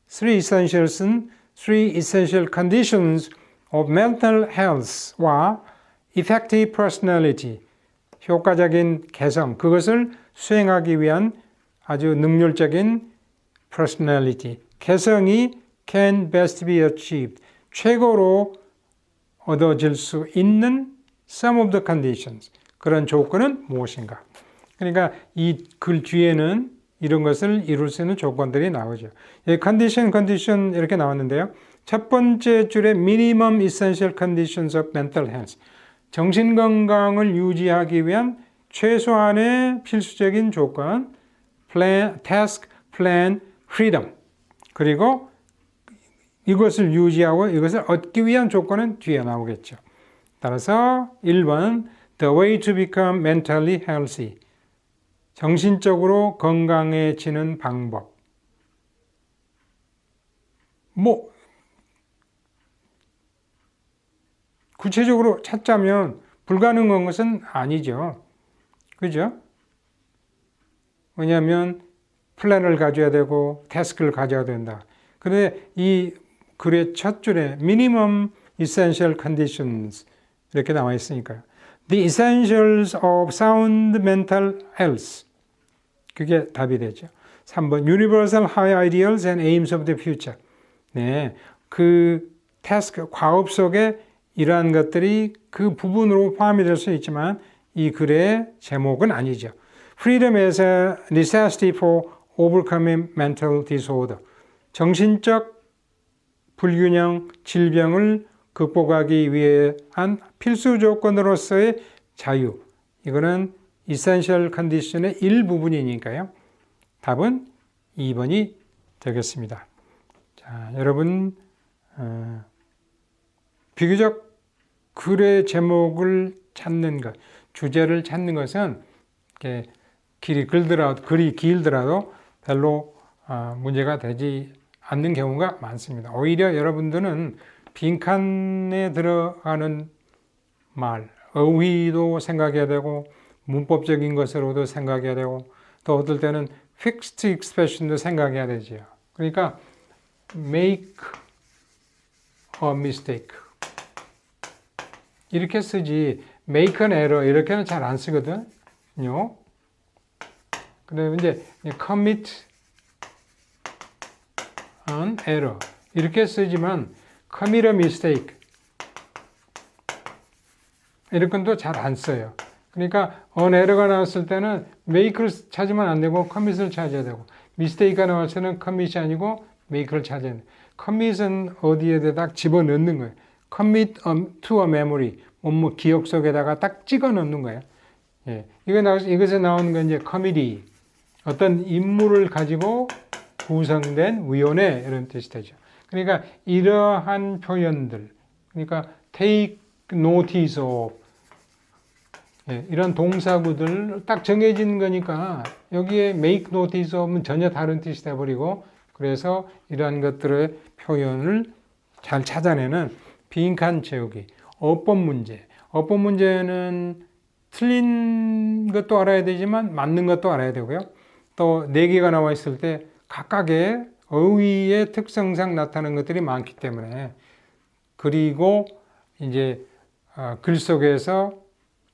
three essentials는 three essential conditions of mental health와 effective personality, 효과적인 개성, 그것을 수행하기 위한 아주 능률적인 personality, 개성이 can best be achieved, 최고로 얻어질 수 있는 some of the conditions, 그런 조건은 무엇인가? 그러니까 이 글 뒤에는 이런 것을 이룰 수 있는 조건들이 나오죠. condition 이렇게 나왔는데요. 첫 번째 줄에 minimum essential conditions of mental health, 정신건강을 유지하기 위한 최소한의 필수적인 조건, plan, task, plan, freedom, 그리고 이것을 유지하고 이것을 얻기 위한 조건은 뒤에 나오겠죠. 따라서 1번 The way to become mentally healthy, 정신적으로 건강해지는 방법. 구체적으로 찾자면 불가능한 것은 아니죠. 그죠? 왜냐하면 플랜을 가져야 되고 태스크를 가져야 된다. 그런데 이 글의 첫 줄에 minimum essential conditions 이렇게 나와 있으니까요. The essentials of sound mental health. 그게 답이 되죠. 3번 Universal High Ideals and Aims of the Future. 네, 그 태스크, 과업 속에 이러한 것들이 그 부분으로 포함이 될 수 있지만 이 글의 제목은 아니죠. Freedom as a necessity for overcoming mental disorder. 정신적 불균형, 질병을 극복하기 위한 필수 조건으로서의 자유. 이거는 essential condition의 일부분이니까요. 답은 2번이 되겠습니다. 자, 여러분 비교적 글의 제목을 찾는 것, 주제를 찾는 것은 글이 길더라도 별로 문제가 되지 않는 경우가 많습니다. 오히려 여러분들은 빈칸에 들어가는 말, 어휘도 생각해야 되고 문법적인 것으로도 생각해야 되고 또 어떨 때는 fixed expression도 생각해야 되죠. 그러니까 make a mistake 이렇게 쓰지 make an error 이렇게는 잘 안 쓰거든요. 그다음에 이제 commit an error 이렇게 쓰지만 commit a mistake 이런 건 또 잘 안 써요. 그러니까 an error가 나왔을 때는 make를 찾으면 안 되고 commit을 찾아야 되고 mistake가 나왔을 때는 commit이 아니고 make를 찾아야 돼요. commit은 어디에다 딱 집어넣는 거예요. commit to a memory, 뭐 기억 속에다가 딱 찍어 넣는 거예요. 예. 이것에 나오는 건 이제 committee, 어떤 임무를 가지고 구성된 위원회 이런 뜻이 되죠. 그러니까 이러한 표현들, 그러니까 take notice of, 예, 이런 동사구들 딱 정해진 거니까 여기에 make notice of은 전혀 다른 뜻이 돼버리고 그래서 이러한 것들의 표현을 잘 찾아내는 빈칸 채우기. 어법 문제는 틀린 것도 알아야 되지만 맞는 것도 알아야 되고요. 또 4개가 나와 있을 때 각각의 어휘의 특성상 나타나는 것들이 많기 때문에 그리고 이제 글 속에서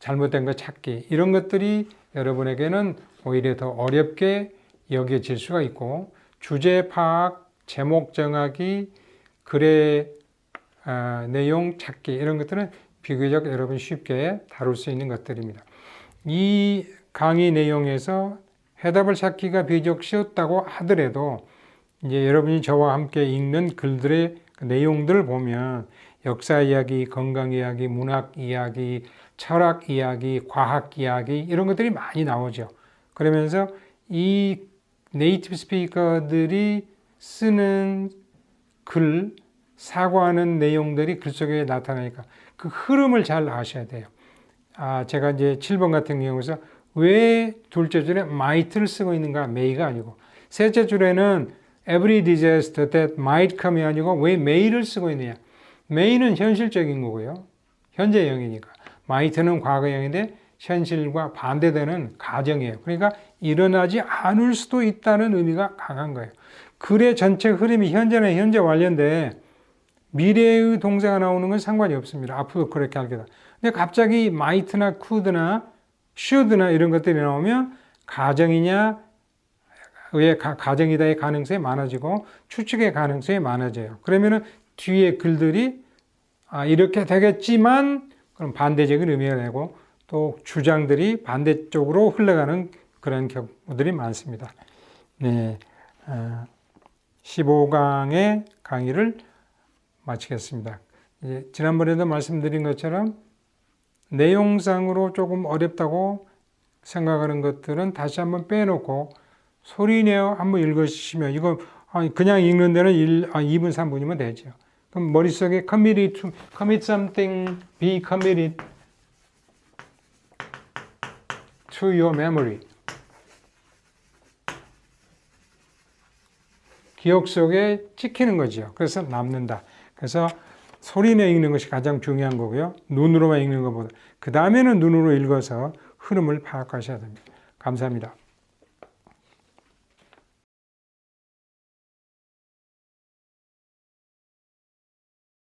잘못된 거 찾기 이런 것들이 여러분에게는 오히려 더 어렵게 여겨질 수가 있고 주제 파악, 제목 정하기, 글의 내용 찾기 이런 것들은 비교적 여러분 쉽게 다룰 수 있는 것들입니다. 이 강의 내용에서 해답을 찾기가 비교적 쉬웠다고 하더라도 이제 여러분이 저와 함께 읽는 글들의 내용들을 보면 역사 이야기, 건강 이야기, 문학 이야기, 철학 이야기, 과학 이야기 이런 것들이 많이 나오죠. 그러면서 이 네이티브 스피커들이 쓰는 글, 사고하는 내용들이 글 속에 나타나니까 그 흐름을 잘 아셔야 돼요. 제가 이제 7번 같은 경우에서 왜 둘째 줄에 might를 쓰고 있는가, may가 아니고, 셋째 줄에는 every disaster that might come이 아니고 왜 may를 쓰고 있느냐. may는 현실적인 거고요. 현재형이니까. might는 과거형인데 현실과 반대되는 가정이에요. 그러니까 일어나지 않을 수도 있다는 의미가 강한 거예요. 글의 전체 흐름이 현재나 현재 완료인데 미래의 동사가 나오는 건 상관이 없습니다. 앞으로 그렇게 할 거다. 근데 갑자기 might나 could나 should나 이런 것들이 나오면 가정이냐, 왜 가정이다의 가능성이 많아지고 추측의 가능성이 많아져요. 그러면은 뒤에 글들이 이렇게 되겠지만 그럼 반대적인 의미가 되고 또 주장들이 반대쪽으로 흘러가는 그런 경우들이 많습니다. 네, 15강의 강의를 마치겠습니다. 지난번에도 말씀드린 것처럼 내용상으로 조금 어렵다고 생각하는 것들은 다시 한번 빼놓고 소리내어 한번 읽으시면 이거 그냥 읽는 데는 2분 3분이면 되죠. 그럼 머릿속에 commit something, be committed to your memory. 기억 속에 찍히는 거죠. 그래서 남는다. 그래서 소리내 읽는 것이 가장 중요한 거고요. 눈으로만 읽는 것보다. 그 다음에는 눈으로 읽어서 흐름을 파악하셔야 됩니다. 감사합니다.